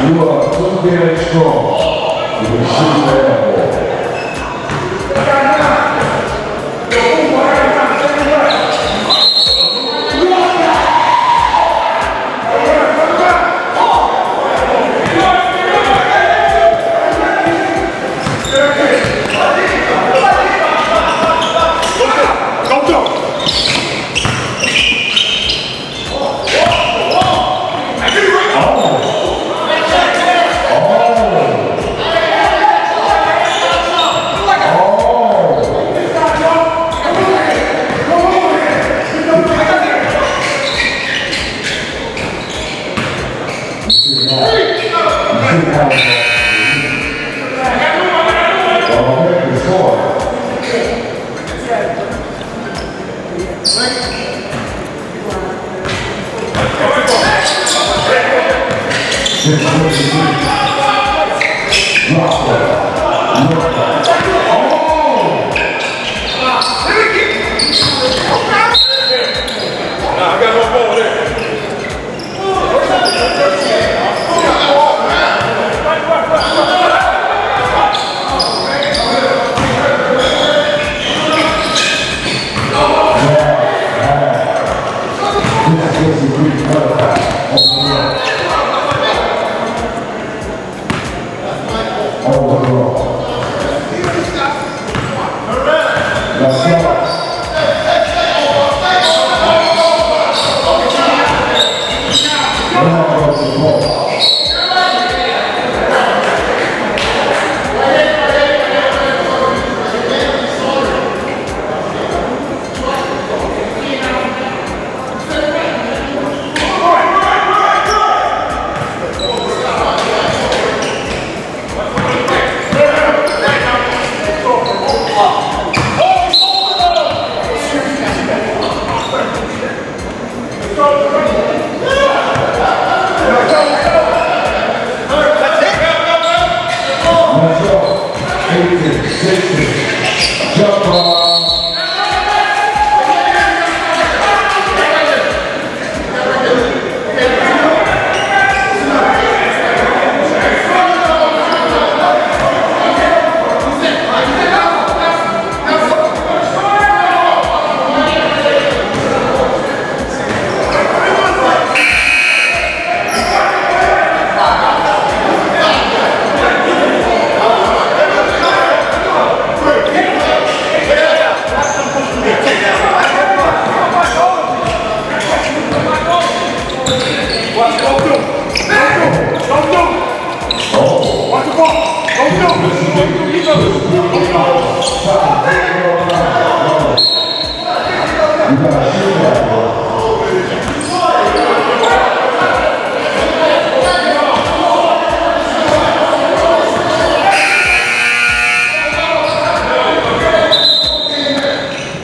You are so damn strong. You can shoot that ball.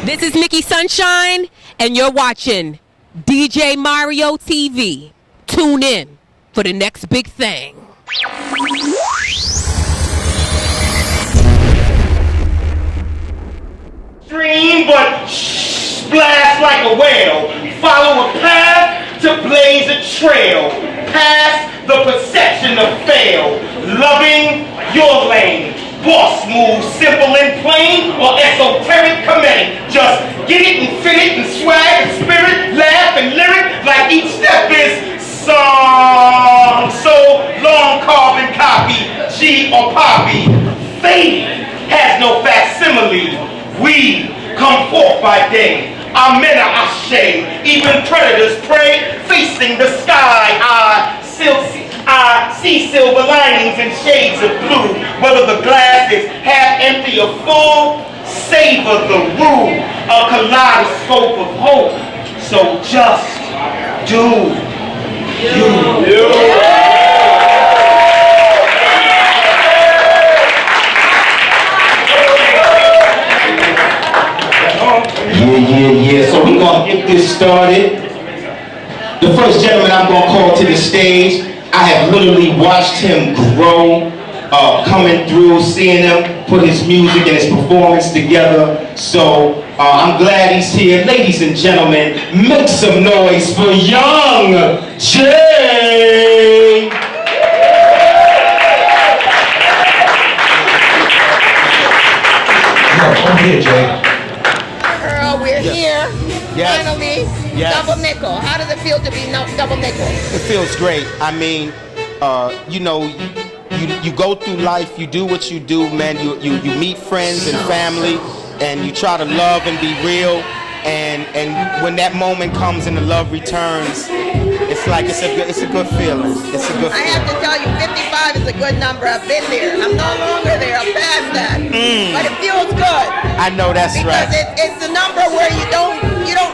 This is Mickey Sunshine, and you're watching DJ Mario TV. Tune in for the next big thing. Stream, but splash like a whale. Follow a path to blaze a trail. Past the perception of fail. Loving your lane. Boss move, simple and plain, or esoteric comedic. Just get it and fit it and swag and spirit, laugh and lyric, like each step is song. So long carbon copy, G or Poppy. Faith has no facsimile. We come forth by day. Our men are ashamed. Even predators prey, facing the sky. I see silver linings and shades of blue. Whether the glass is half empty or full, savor the rule. A kaleidoscope of hope. So just do you. Yeah. So we're gonna get this started. The first gentleman I'm gonna call to the stage, I have literally watched him grow, coming through, seeing him put his music and his performance together. So I'm glad he's here. Ladies and gentlemen, make some noise for Young Jay. Over here, Jay. Earl, we're here. Yes. Finally, Yes. double nickel. How does it feel to be double nickel? It feels great. I mean, you know, you go through life, you do what you do, man. You meet friends and family, and you try to love and be real. And when that moment comes and the love returns, it's like it's a good feeling. It's a good I feeling. have to tell you, 55 is a good number. I've been there. I'm no longer there. I'm past that. But it feels good. I know that's Because right. it's a number where you don't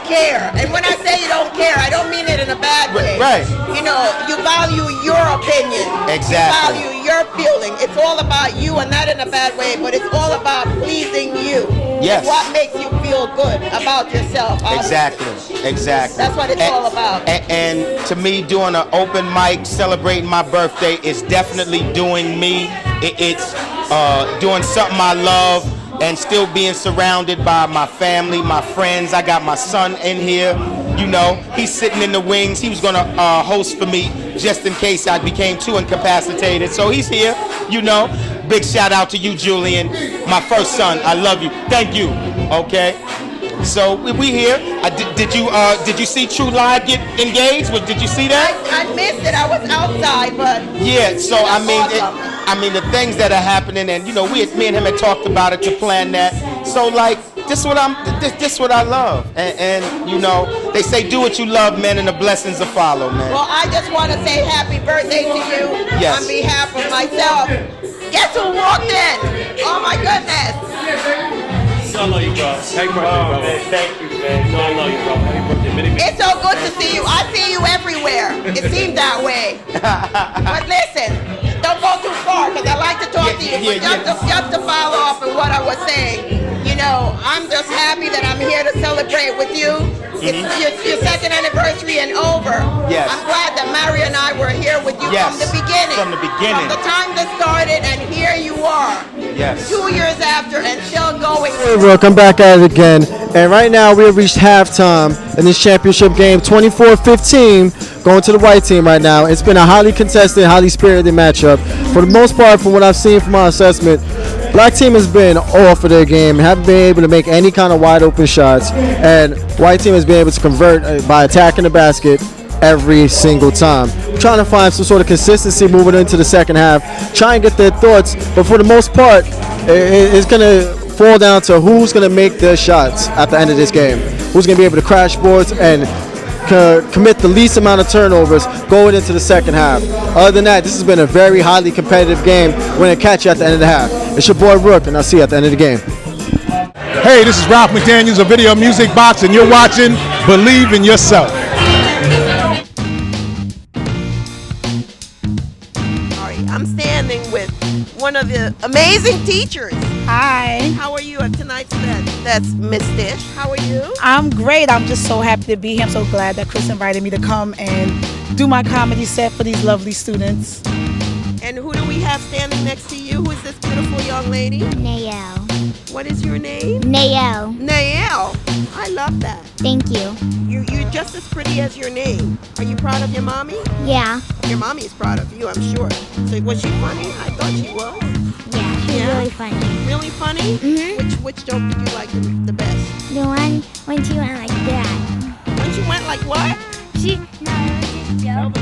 care. And when I say you don't care, I don't mean it in a bad way. Right. You know, you value your opinion. Exactly. You value your feeling. It's all about you, and not in a bad way, but it's all about pleasing you. Yes. What makes you feel good about yourself. Exactly. That's what it's all about. And to me, doing an open mic, celebrating my birthday is definitely doing me. It's doing something I love and still being surrounded by my family, my friends. I got my son in here. You know, he's sitting in the wings. He was gonna host for me just in case I became too incapacitated. So he's here, you know. Big shout out to you, Julian, my first son. I love you. Thank you. Okay. So we here. Did you see True Live get engaged? Did you see that? I missed it. I was outside, but Yeah. So I mean, awesome. the things that are happening, and you know, me and him had talked about it to plan that. So like, this what I love, and you know, they say do what you love, man, and the blessings will follow, man. Well, I just want to say happy birthday to you Yes. on behalf of myself. Guess who walked in? Oh my goodness. I love you, bro. Happy birthday, bro. Thank you, man. I love you, bro. Happy birthday. Many, many. It's so good to see you. I see you everywhere. It seems that way. But listen, don't go too far because I like to talk to you. But just to follow up on what I was saying, you know, I'm just happy that I'm here to celebrate with you. It's your second anniversary and over. Yes. I'm glad that Mario and I were here with you Yes. from the beginning. From the beginning. From the time that started, and here you are. Yes. 2 years after and still going. Hey, welcome back at it again. And right now we have reached halftime in this championship game, 24-15, going to the white team right now. It's been a highly contested, highly spirited matchup. For the most part, from what I've seen from my assessment, black team has been off of their game, haven't been able to make any kind of wide open shots, and white team has been able to convert by attacking the basket every single time. We're trying to find some sort of consistency moving into the second half, try and get their thoughts, but for the most part, it's going to fall down to who's going to make their shots at the end of this game, who's going to be able to crash boards and commit the least amount of turnovers going into the second half. Other than that, this has been a very highly competitive game. We're going to catch you at the end of the half. It's your boy Rook, and I'll see you at the end of the game. Hey, this is Ralph McDaniels of Video Music Box, and you're watching Believe in Yourself. I'm standing with one of the amazing teachers. Hi. How are you at tonight's event? That's Miss Dish. How are you? I'm great. I'm just so happy to be here. I'm so glad that Chris invited me to come and do my comedy set for these lovely students. And who do we have standing next to you? Who is this beautiful young lady? Nael. What is your name? Nael. Nael. I love that. Thank you. You're just as pretty as your name. Are you proud of your mommy? Yeah. Your mommy is proud of you, I'm sure. So was she funny? I thought she was. Yeah, she's really funny. Really funny? Mm-hmm. Which joke did you like the best? The one when she went like that. When she went like what? No, it was just a joke.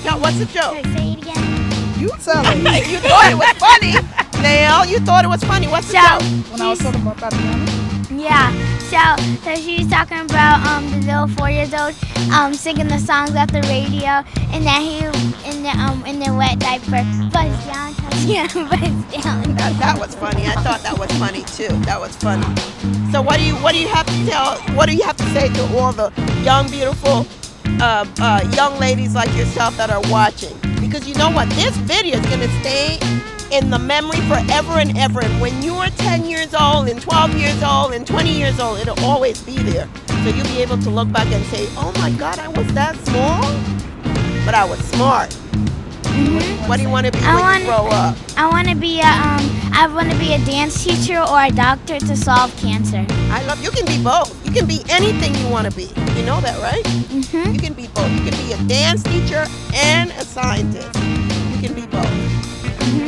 No, what's the joke? Say it again. You tell me. You thought it was funny. Nail, you thought it was funny. What's the joke? When I was talking about Tatiana? Yeah. So she was talking about the little 4-year-old singing the songs off the radio, and that he in the wet diaper buzz down, Tatiana buzz down. That was funny. I thought that was funny too. That was funny. So what do you have to tell? What do you have to say to all the young, beautiful young ladies like yourself that are watching? Because you know what, this video is gonna stay in the memory forever and ever. And when you are 10 years old and 12 years old and 20 years old, it'll always be there. So you'll be able to look back and say, oh my God, I was that small, but I was smart. Mm-hmm. What do you want to be when you grow up? I want to be a dance teacher or a doctor to solve cancer. You can be both. You can be anything you want to be. You know that, right? Mm-hmm. You can be both. You can be a dance teacher and a scientist. You can be both.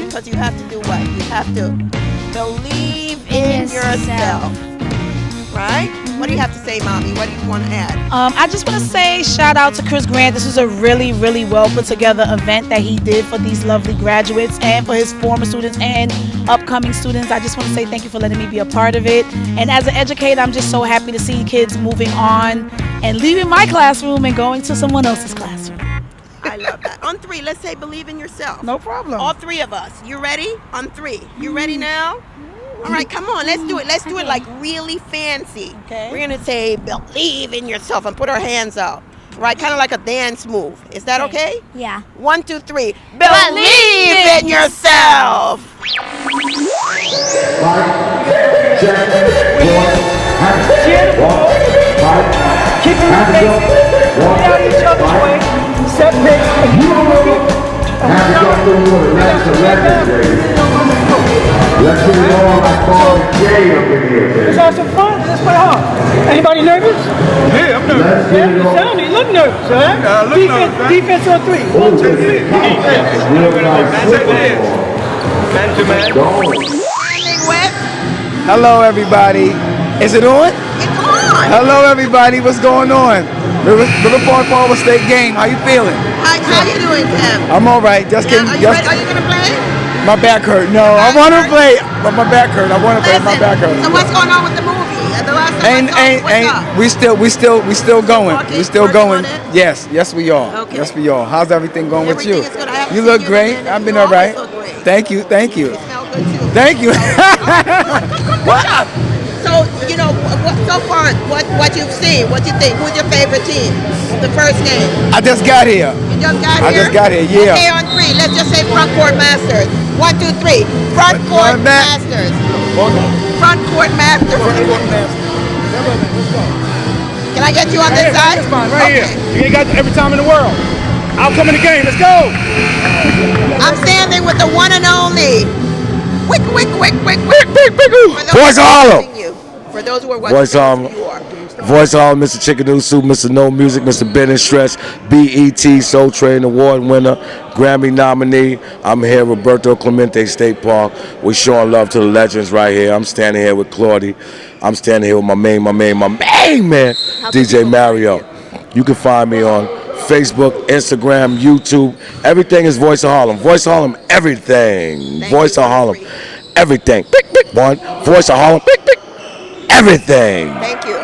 Because you have to do what? You have to Believe in yourself. Right? What do you have to say, Mommy? What do you want to add? I just want to say shout out to Chris Grant. This was a really, really well put together event that he did for these lovely graduates and for his former students and upcoming students. I just want to say thank you for letting me be a part of it. And as an educator, I'm just so happy to see kids moving on and leaving my classroom and going to someone else's classroom. I love that. On 3, let's say believe in yourself. No problem. All 3 of us. You ready? On 3. You ready now? All right, come on, let's do it. Let's do it like really fancy. Okay. We're gonna say believe in yourself and put our hands out. Right, kind of like a dance move. Is that okay? Yeah. 1, 2, 3. Believe in yourself. Keep it facing. Get out each other's way. Set pace. And keep moving. Let's get it on like Paul and Jay up in here, baby. Let's have some fun. Let's play hard. Anybody nervous? Yeah, I'm nervous. Yeah, you sound it. You look nervous, all right? I look nervous, man. Defense on 3. 1, 2, 3. Hello, everybody. Is it on? It's on. Hello, everybody. What's going on? Riverport Forward State game. How you feeling? How you doing, Tim? I'm all right. Just Yeah, kidding. are you ready? Are you gonna play? My back hurt. No, I want to play, but my back hurt. I want to play. My back hurt. So what's going on with the movie? The last time I saw it, what's up? We still going. Working- We still working going. on it? Yes, we are. Okay. Yes, we are. How's everything going with you? Everything is good. I haven't You seen look you great. in a I've minute. been You all right. always look great. Thank you. Thank you. Smell good too. Thank you. What? So you know, so far, what you've seen, what you think? Who's your favorite team? The first game. I just got here. You just got here. I just got here. Yeah. Okay, on 3. Let's just say front court masters. 1, 2, 3. Front court masters. Front court masters. Can I get you on this side? That's fine, right here. You ain't got every time in the world. I'll come in the game. Let's go. I'm standing with the one and only. Wick. Voice of Harlem. For those who are watching, Voice of Voice of Harlem, Mr. Chicken Soup, Mr. No Music, Mr. Ben and Stretch, BET Soul Train Award winner, Grammy nominee. I'm here, Roberto Clemente State Park. We're showing love to the legends right here. I'm standing here with Claudie. I'm standing here with my main man, DJ Mario. You can find me on Facebook, Instagram, YouTube. Everything is Voice of Harlem. Voice of Harlem, everything. Voice of Harlem, everything. One. Voice of Harlem, everything. Thank you.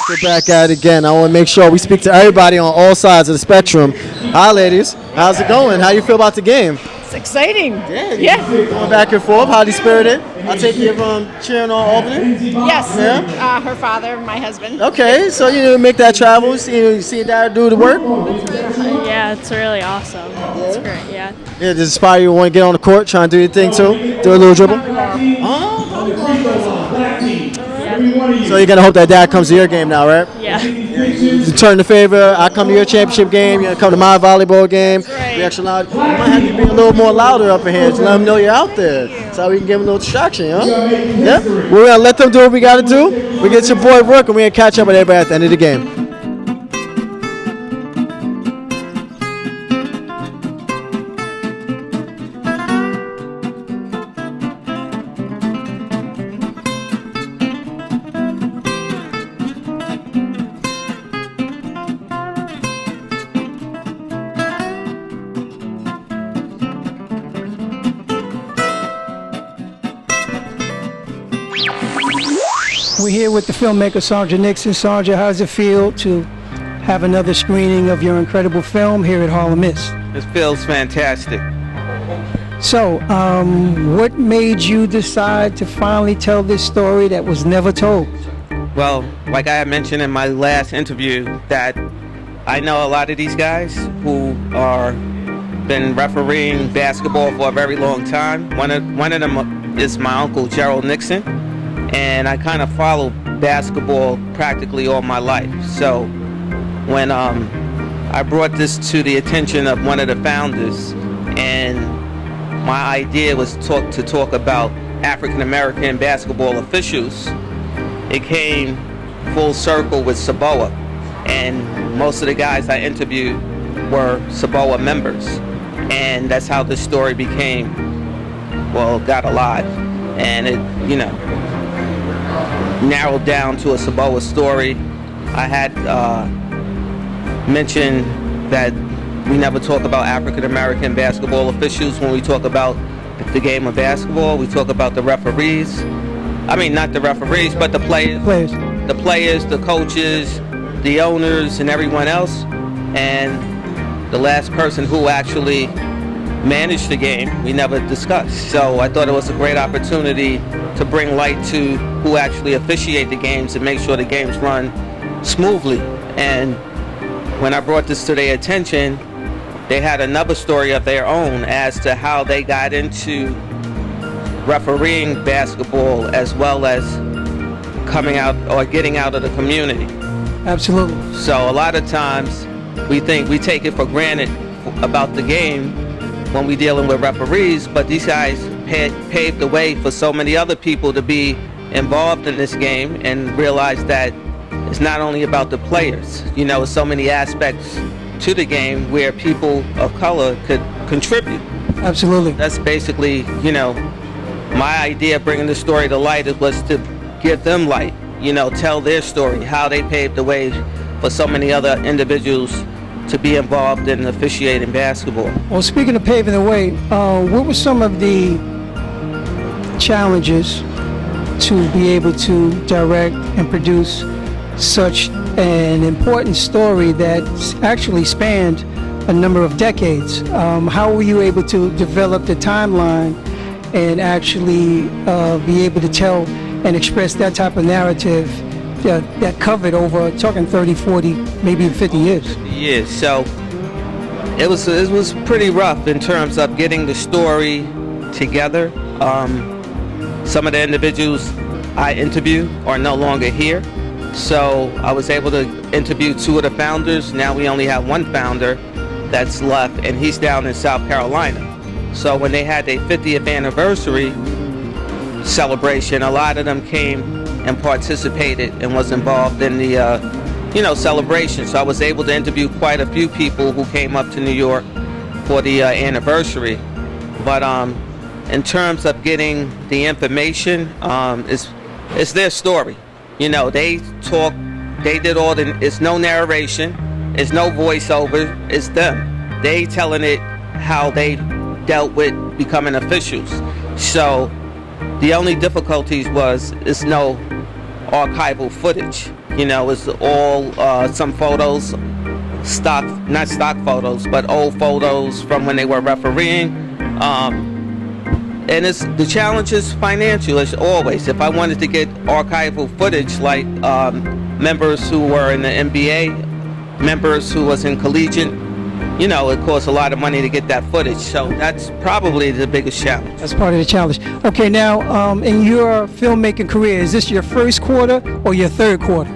We're back at it again. I want to make sure we speak to everybody on all sides of the spectrum. Hi, ladies. How's it going? How you feel about the game? It's exciting. Yeah. Going back and forth. Highly spirited. I take you from cheering on Albany. Yes. Yeah. Her father, my husband. Okay, so you make that travel. You see your dad do the work. Yeah, it's really awesome. It's great. Yeah. Yeah, does it inspire you to want to get on the court, try and do your thing too? Do a little dribble. So you're gonna hope that dad comes to your game now, right? Yeah. You turn the favor. I come to your championship game. You come to my volleyball game. Be extra loud. You might have to be a little more louder up in here to let them know you're out there, so we can give them a little distraction, huh? Yeah. We're gonna let them do what we gotta do. We get your boy work, and we're gonna catch up with everybody at the end of the game. We're here with the filmmaker Sandra Nixon. Sandra, how does it feel to have another screening of your incredible film here at Harlem Miss? It feels fantastic. So, what made you decide to finally tell this story that was never told? Well, like I had mentioned in my last interview, that I know a lot of these guys who are been refereeing basketball for a very long time. One of them is my uncle Gerald Nixon, and I kind of followed basketball practically all my life. So when I brought this to the attention of one of the founders, and my idea was to talk about African American basketball officials, it came full circle with Saboa, and most of the guys I interviewed were Saboa members, and that's how this story got alive. and it, narrowed down to a Samoa story. I had mentioned that we never talk about African American basketball officials when we talk about the game of basketball. We talk about the referees. I mean, not the referees, but the players. The players, the coaches, the owners, and everyone else. And the last person who actually managed the game, we never discussed. So I thought it was a great opportunity to bring light to who actually officiate the games and make sure the games run smoothly. And when I brought this to their attention, they had another story of their own as to how they got into refereeing basketball as well as coming out or getting out of the community. Absolutely. So a lot of times we take it for granted about the game when we're dealing with referees, but these guys paved the way for so many other people to be involved in this game and realize that it's not only about the players. So many aspects to the game where people of color could contribute. Absolutely. That's basically, my idea of bringing the story to light was to give them light, tell their story, how they paved the way for so many other individuals to be involved in officiating basketball. Well, speaking of paving the way, what were some of the challenges to be able to direct and produce such an important story that actually spanned a number of decades? How were you able to develop the timeline and actually be able to tell and express that type of narrative that covered over, talking 30, 40, maybe even 50 years? Yeah, so it was pretty rough in terms of getting the story together. Some of the individuals I interviewed are no longer here, so I was able to interview two of the founders. Now we only have one founder that's left, and he's down in South Carolina. So when they had their 50th anniversary celebration, a lot of them came and participated and was involved in the celebration. So I was able to interview quite a few people who came up to New York for the anniversary. But in terms of getting the information, it's their story. They talk, they did all it's no narration, it's no voiceover, it's them. They telling it how they dealt with becoming officials. So the only difficulties it's no archival footage. It's all some photos, not stock photos, but old photos from when they were refereeing. And the challenge is financial, as always. If I wanted to get archival footage like members who were in the NBA, members who was in collegiate, it costs a lot of money to get that footage. So that's probably the biggest challenge. That's part of the challenge. Okay, now in your filmmaking career, is this your first quarter or your third quarter?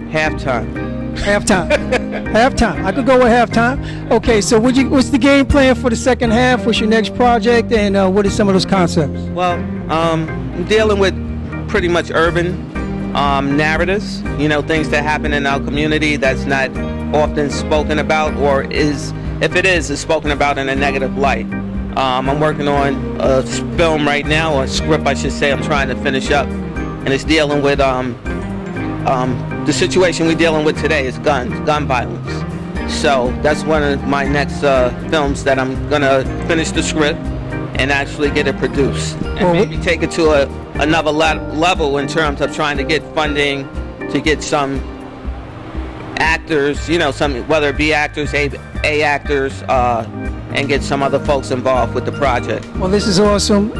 Halftime. Halftime. I could go with halftime. Okay, so what's the game plan for the second half? What's your next project, and what are some of those concepts? Well, I'm dealing with pretty much urban narratives, things that happen in our community that's not often spoken about, or if it is, it's spoken about in a negative light. I'm working on a film right now, or a script I should say, I'm trying to finish up, and it's dealing with the situation we're dealing with today is gun violence. So that's one of my next films that I'm gonna finish the script and actually get it produced, and maybe take it to another level in terms of trying to get funding to get some actors, whether it be actors, A actors, and get some other folks involved with the project. Well, this is awesome.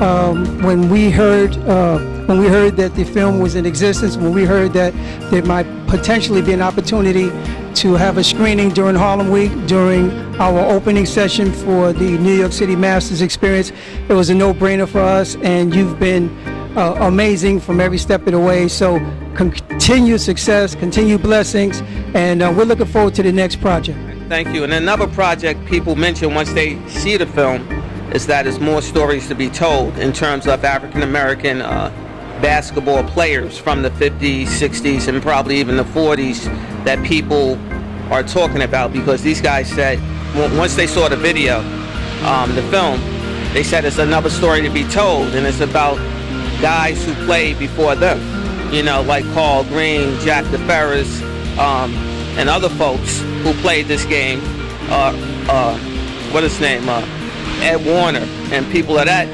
When we heard that the film was in existence, when we heard that there might potentially be an opportunity to have a screening during Harlem Week, during our opening session for the New York City Masters experience, it was a no-brainer for us, and you've been amazing from every step of the way. So continued success, continued blessings, and we're looking forward to the next project. Thank you. And another project people mention once they see the film is that there's more stories to be told in terms of African American basketball players from the 50s, 60s, and probably even the 40s that people are talking about, because these guys said once they saw the video, the film, they said it's another story to be told, and it's about guys who played before them. You know, like Paul Green, Jack DeFerris, and other folks who played this game. What is his name? Ed Warner and people of that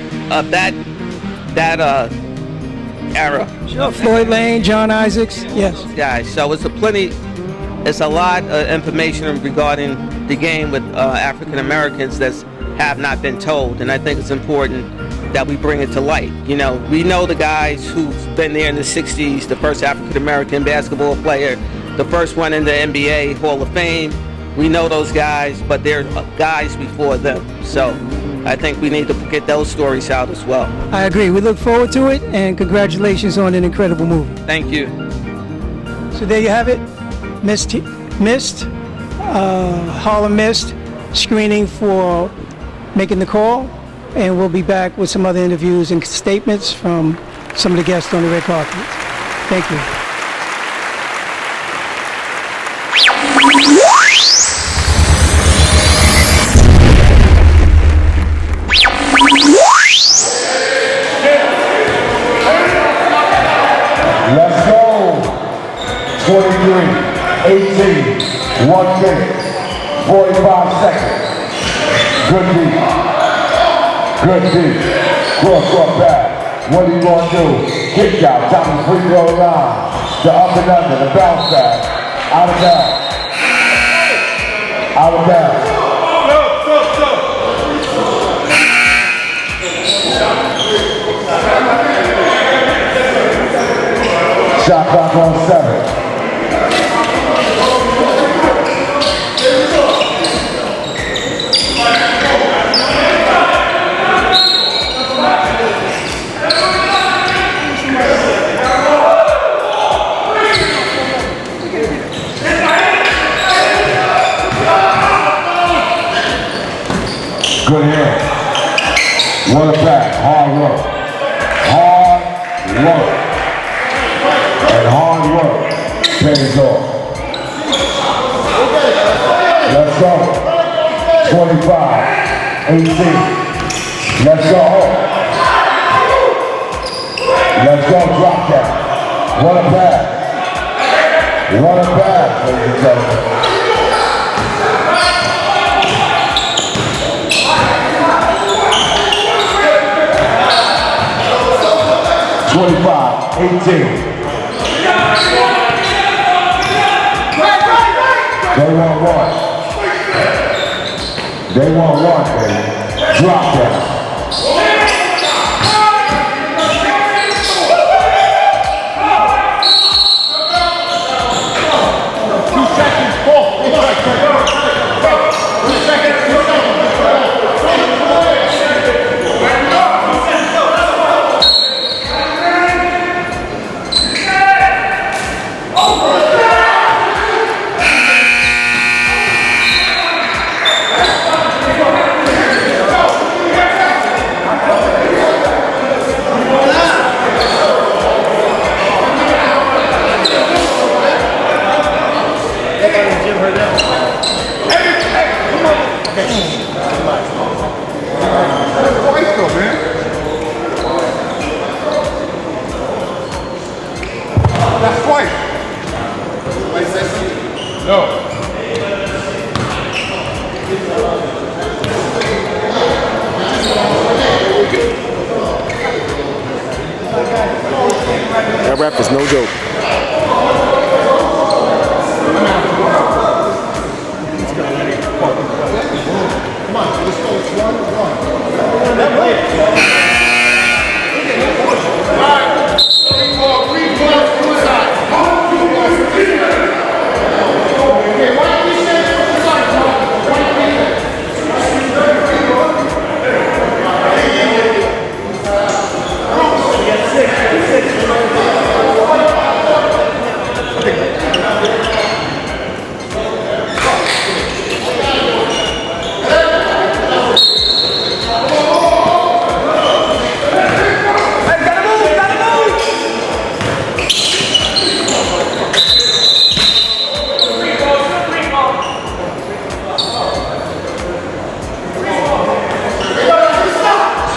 era. Sure. Floyd Lane, John Isaacs, yes. Guys, so it's a lot of information regarding the game with African Americans that have not been told, and I think it's important that we bring it to light. You know, we know the guys who've been there in the 60s, the first African American basketball player, the first one in the NBA Hall of Fame. We know those guys, but there are guys before them. So I think we need to get those stories out as well. I agree. We look forward to it, and congratulations on an incredible movie. Thank you. So there you have it. Mist, Harlem Mist, screening for Making the Call, and we'll be back with some other interviews and statements from some of the guests on the red carpet. Thank you. Let's go. 23, 18, 1 minute, 45 seconds. Good beat. Good beat. Cross up back. What are you going to do? Kick out, top of the free throw line. The up and under, the bounce back. Out of bounds. Out of bounds. Shot clock on 7. Good hand. What a pass. Hard work. Hard work. And hard work pays off. Let's go. 25, 18. Let's go. Let's go. Drop that. What a pass. What a pass, ladies and gentlemen. 25, 18. They want one. They want one, baby. Drop that. That rap is no joke. Come on, let's go. It's 1-1.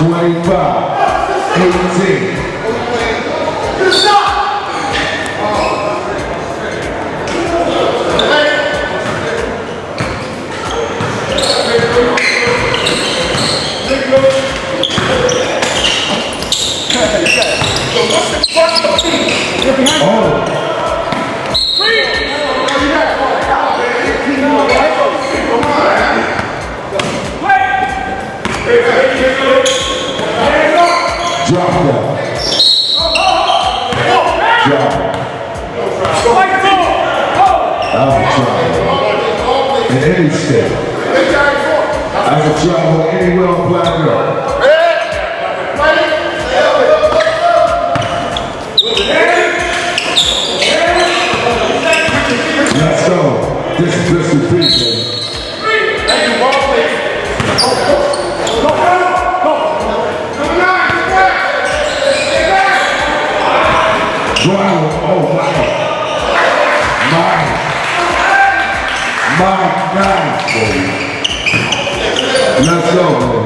18. In any state, as a travel anywhere on planet Earth. Let's go. This is Bristol Beach. Travel, oh my. My God, baby. Let's go, man.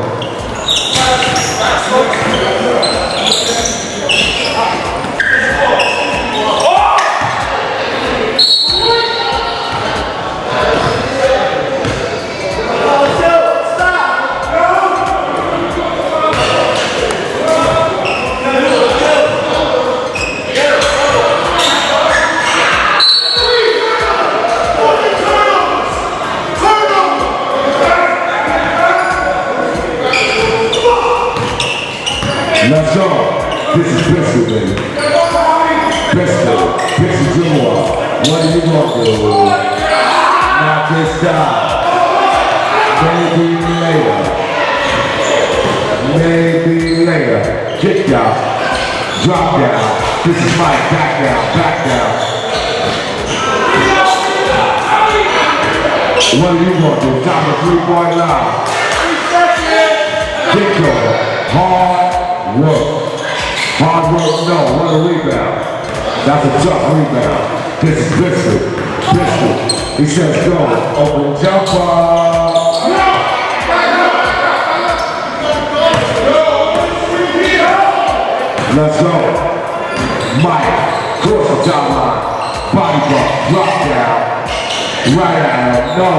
Let's go. This is Bristol, baby. Bristol. Bristol Junior. What do you want to do? Not this time. Maybe later. Maybe later. Kick down. Drop down. This is Mike. Back down. Back down. What do you want to do? Top of 3-point line. Kick over. Hard work. Hard work, no. What a rebound. That's a tough rebound. This is Bristol. Bristol. He says go. Open jumper. Let's go. Mike. Cross the top line. Body bump. Drop down. Right out. No.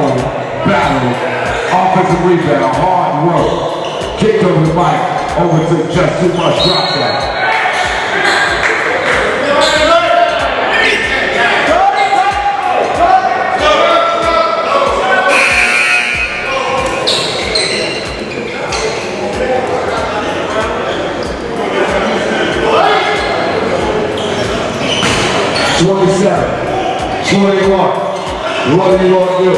Battle. Offensive rebound. Hard work. Kicked over to Mike. Over to just too much drop down. What are you going to do?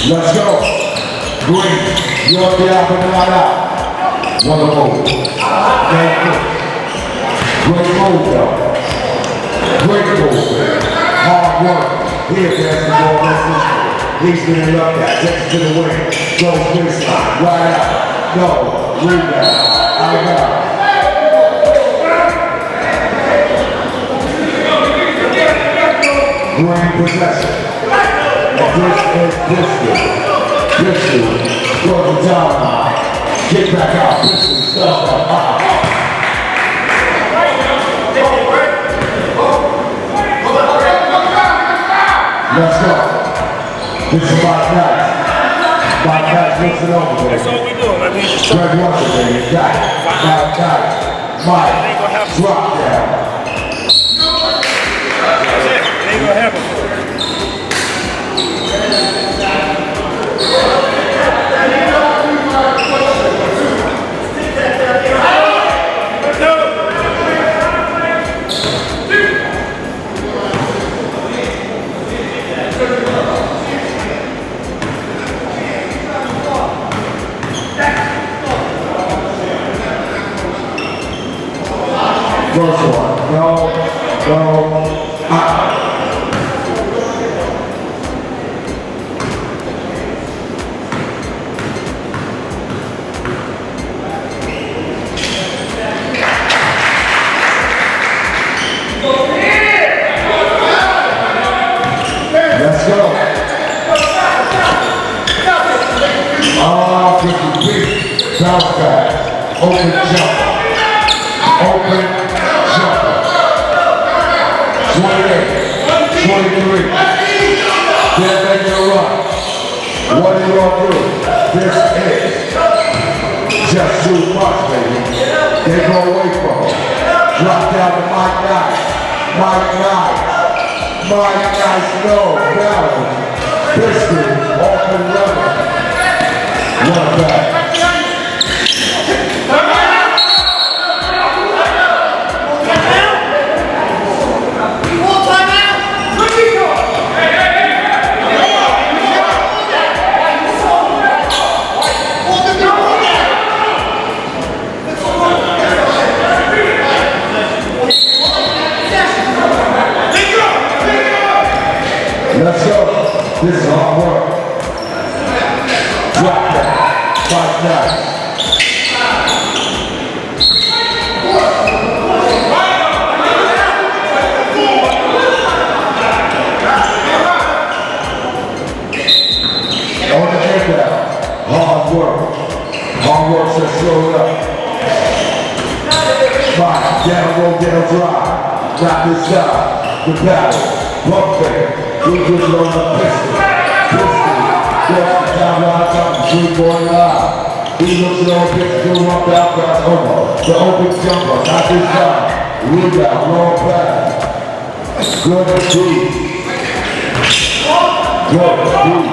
Let's go. Green, you're the out and not out. One move. Thank you. Great move, though. Great move. Hard work. Here, basketball, listen. He's been looked at. Takes to the wing. Goes baseline. Right out. No. Rebound. Out out. Green possession. This is Bristol. Bristol. Go to down high. Get back out. Bristol. Stuff up high. Let's go. This is Mike Knight. Mike Knight takes it over, baby. That's all we do. I mean, Greg Russell, baby. Got it. Mike Knight. Mike. Drop down. That's it. It ain't gonna happen. First one. No. Bounce pass. Open jumper. Open jumper. 28. 23. They're making a run. What are you gonna do? This is just too much, baby. They go away from it. Drop down to Mike Nice. Mike Nice. Mike Nice, no balance. Biscuit off and running. One back. Let's go. This is hard work. Drop that. Fight that. On the takedown. Hard work. Hard work says slow up. Fight. Down, go down, drive. Not this time. The battle. Buffet. We just on the pistol. Just the time, 3.9. He looks at all pistol, up out, pass over. The open jumper, not this time. Rebound, long pass. Good deep. Good deep.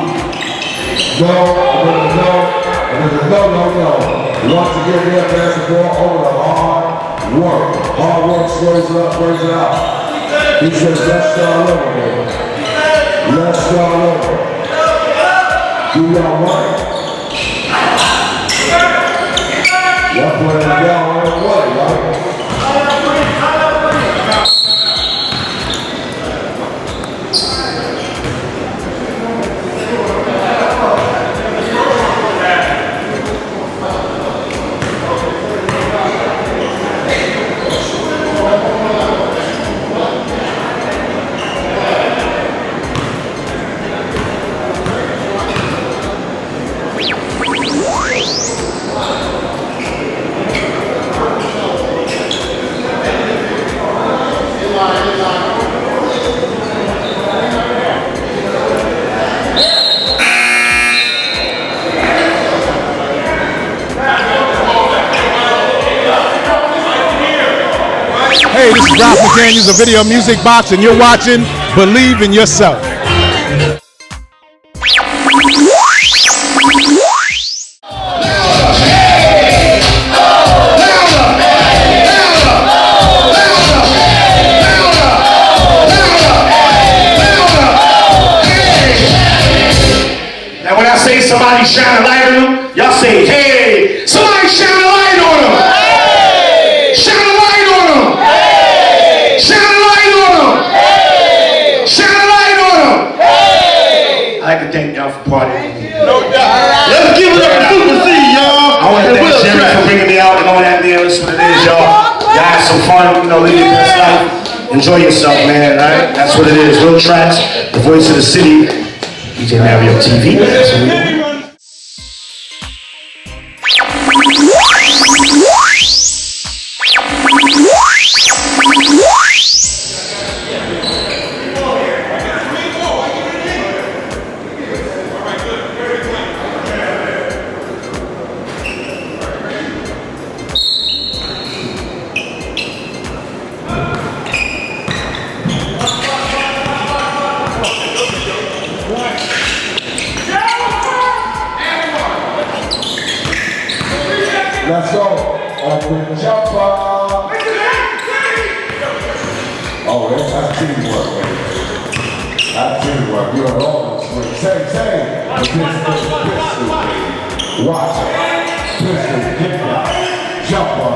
No. Once again, we have to pass the ball over the hard work. Hard work slows it up, brings it out. He says, let's start over, baby. Let's start over. Do y'all work. Y'all playing down on the way, right? Hey, this is Ralph McDaniels of Video Music Box, and you're watching Believe in Yourself. Now when I say somebody shine a light on them, y'all say, hey, somebody shine a light on them. Hey. Shine a light on them. Hey. Shine a light on them. Hey. Shine a light on them. Hey. I'd like to thank y'all for partying. No doubt. Let's give it up to Super C, y'all. I want to thank Jimmy for bringing me out and all that there. That's what it is, y'all. Y'all had some fun, live your best life. Enjoy yourself, man, right? That's what it is. Real tracks, the voice of the city. DJ Mario TV. That's what we do. Let's go. Open jumper. Oh, that's teamwork, baby. That's teamwork. You're all swing. Say. Pistol. Watch it. Pistol. Kick out. Jumper.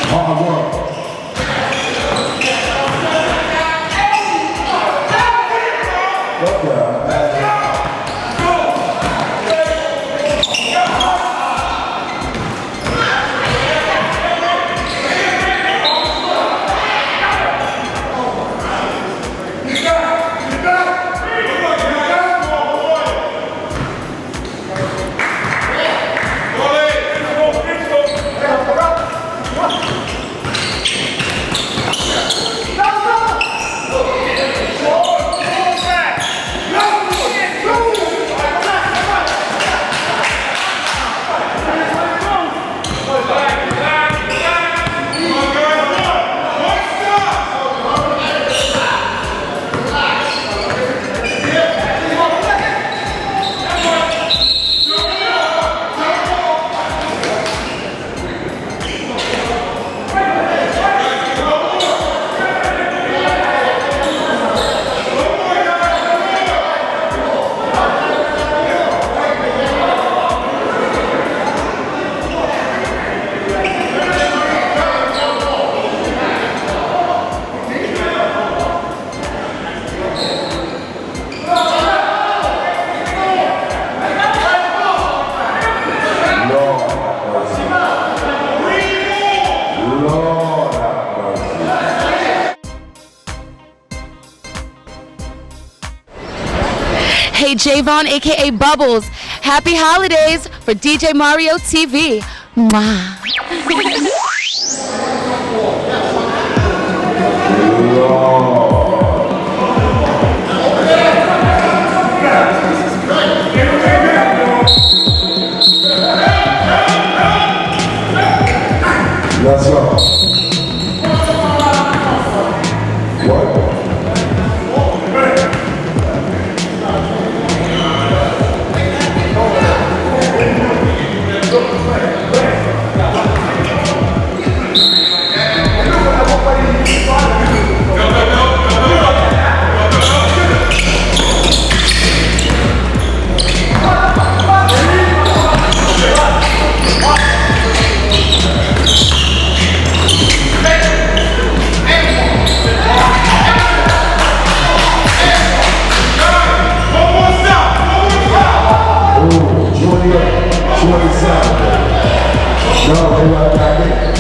Hard work. aka Javon, aka Bubbles. Happy holidays for DJ Mario TV. Mwah. Let's go. What?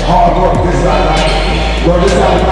Hard work, this is like, well, this is how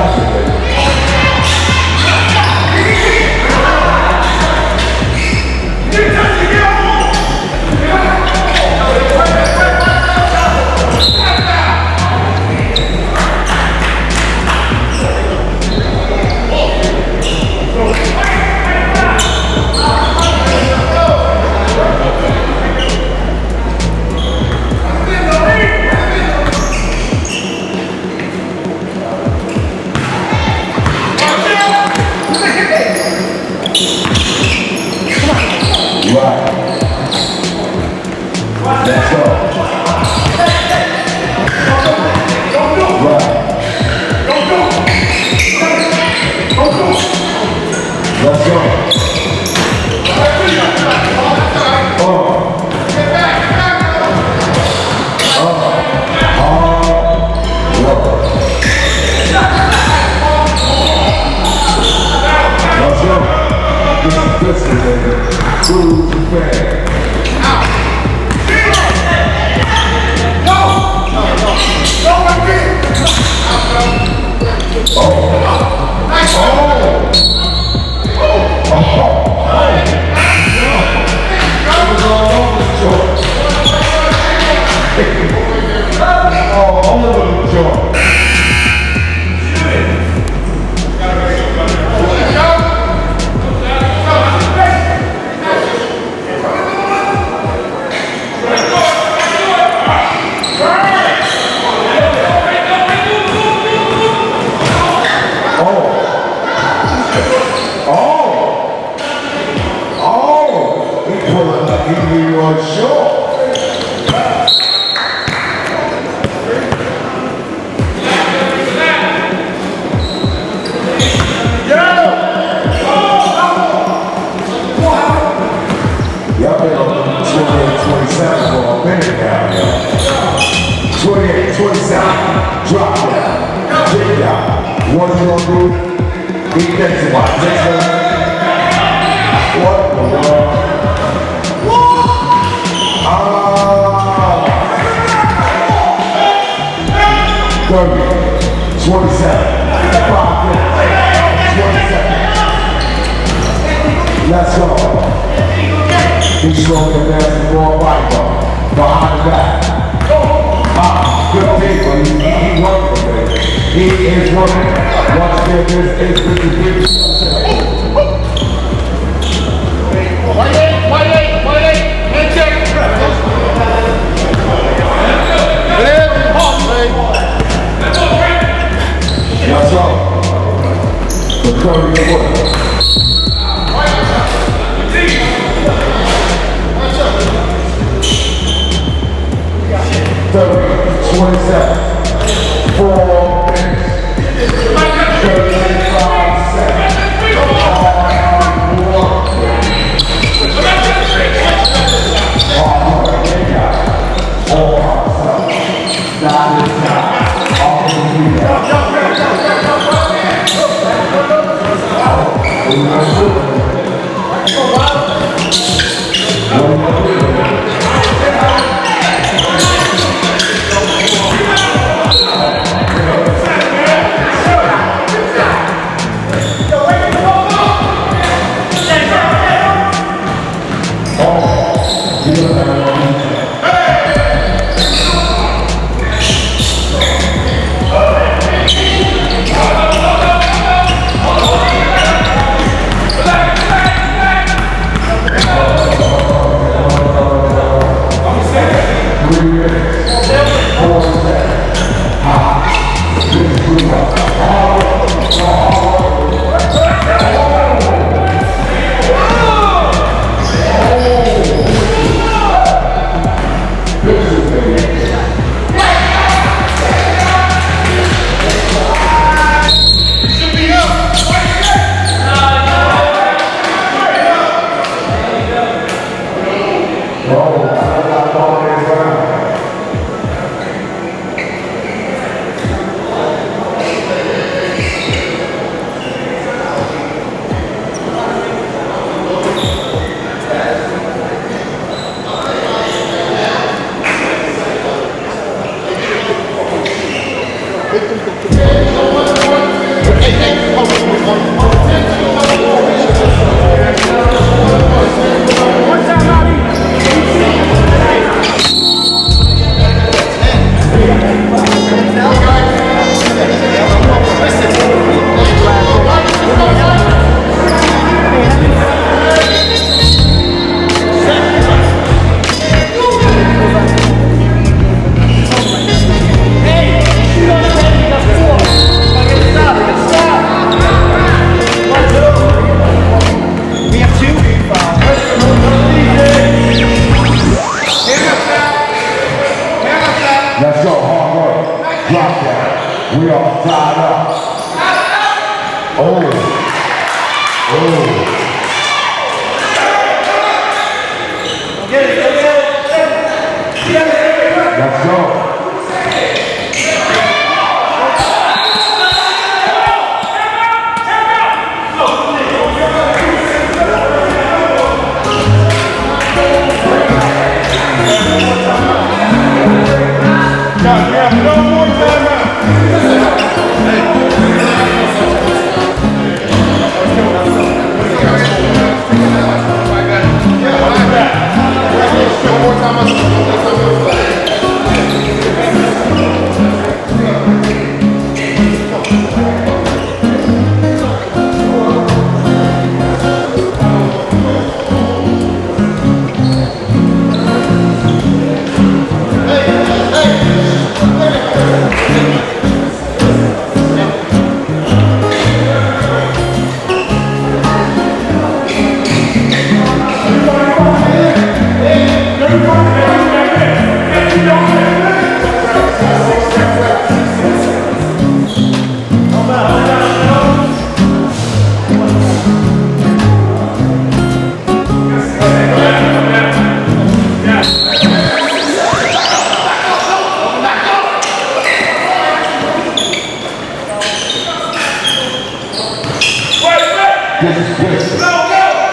This is Pistol.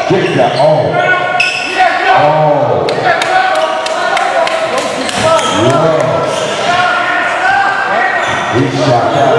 Get that. Oh. He shot that.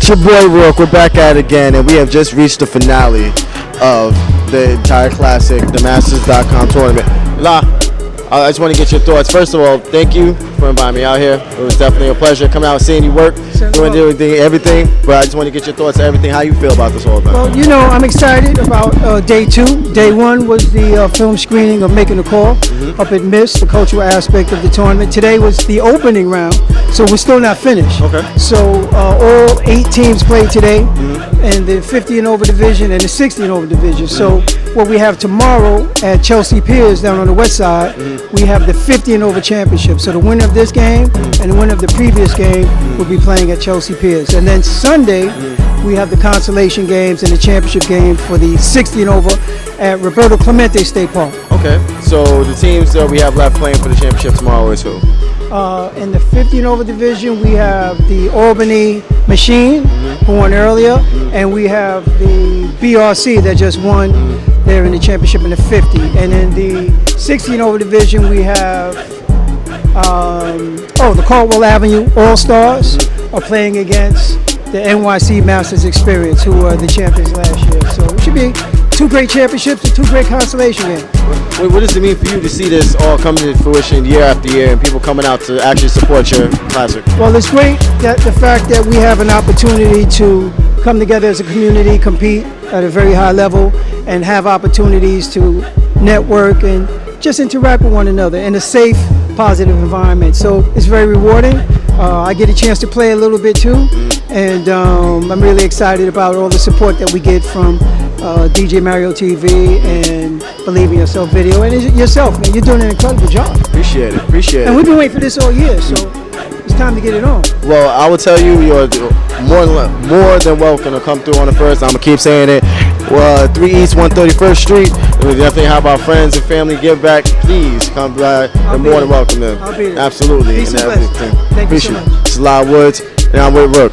It's your boy Rook. We're back at it again, and we have just reached the finale of the entire classic, the Masters.com tournament. La, I just want to get your thoughts. First of all, thank you for inviting me out here. It was definitely a pleasure coming out and seeing you work, doing everything. But I just want to get your thoughts on everything. How you feel about this whole event? Well, you know, I'm excited about day 2. Day 1 was the film screening of Making a Call up at MIST, the cultural aspect of the tournament. Today was the opening round, so we're still not finished. Okay. So all 8 teams played today, and the 50 and over division and the 60 and over division. So what we have tomorrow at Chelsea Piers down on the west side, we have the 50 and over championship. So the winner of this game and the winner of the previous game will be playing at Chelsea Piers. And then Sunday, we have the consolation games and the championship game for the 60 and over at Roberto Clemente State Park. Okay, so the teams that we have left playing for the championship tomorrow is who? In the 50 and over division, we have the Albany Machine, who won earlier, and we have the BRC that just won there in the championship in the 50. And in the 60 and over division, we have the Caldwell Avenue All-Stars are playing against the NYC Masters Experience, who were the champions last year. So it should be 2 great championships and 2 great consolation games. What does it mean for you to see this all come to fruition year after year and people coming out to actually support your classic? Well, it's great that the fact that we have an opportunity to come together as a community, compete at a very high level, and have opportunities to network and just interact with one another in a safe, positive environment. So it's very rewarding. I get a chance to play a little bit too, and I'm really excited about all the support that we get from DJ Mario TV and Believe in Yourself video, and yourself, man. You're doing an incredible job. Appreciate it. And we've been waiting for this all year, so it's time to get it on. Well, I will tell you, you're more than welcome to come through on the first. I'm gonna keep saying it. 3 East 131st Street. We definitely have our friends and family give back. Please come by. You're more than welcome there. I'll be there. Absolutely. Peace and blessings. Thank you so much. It's Lyle Woods, and I'm with Rook.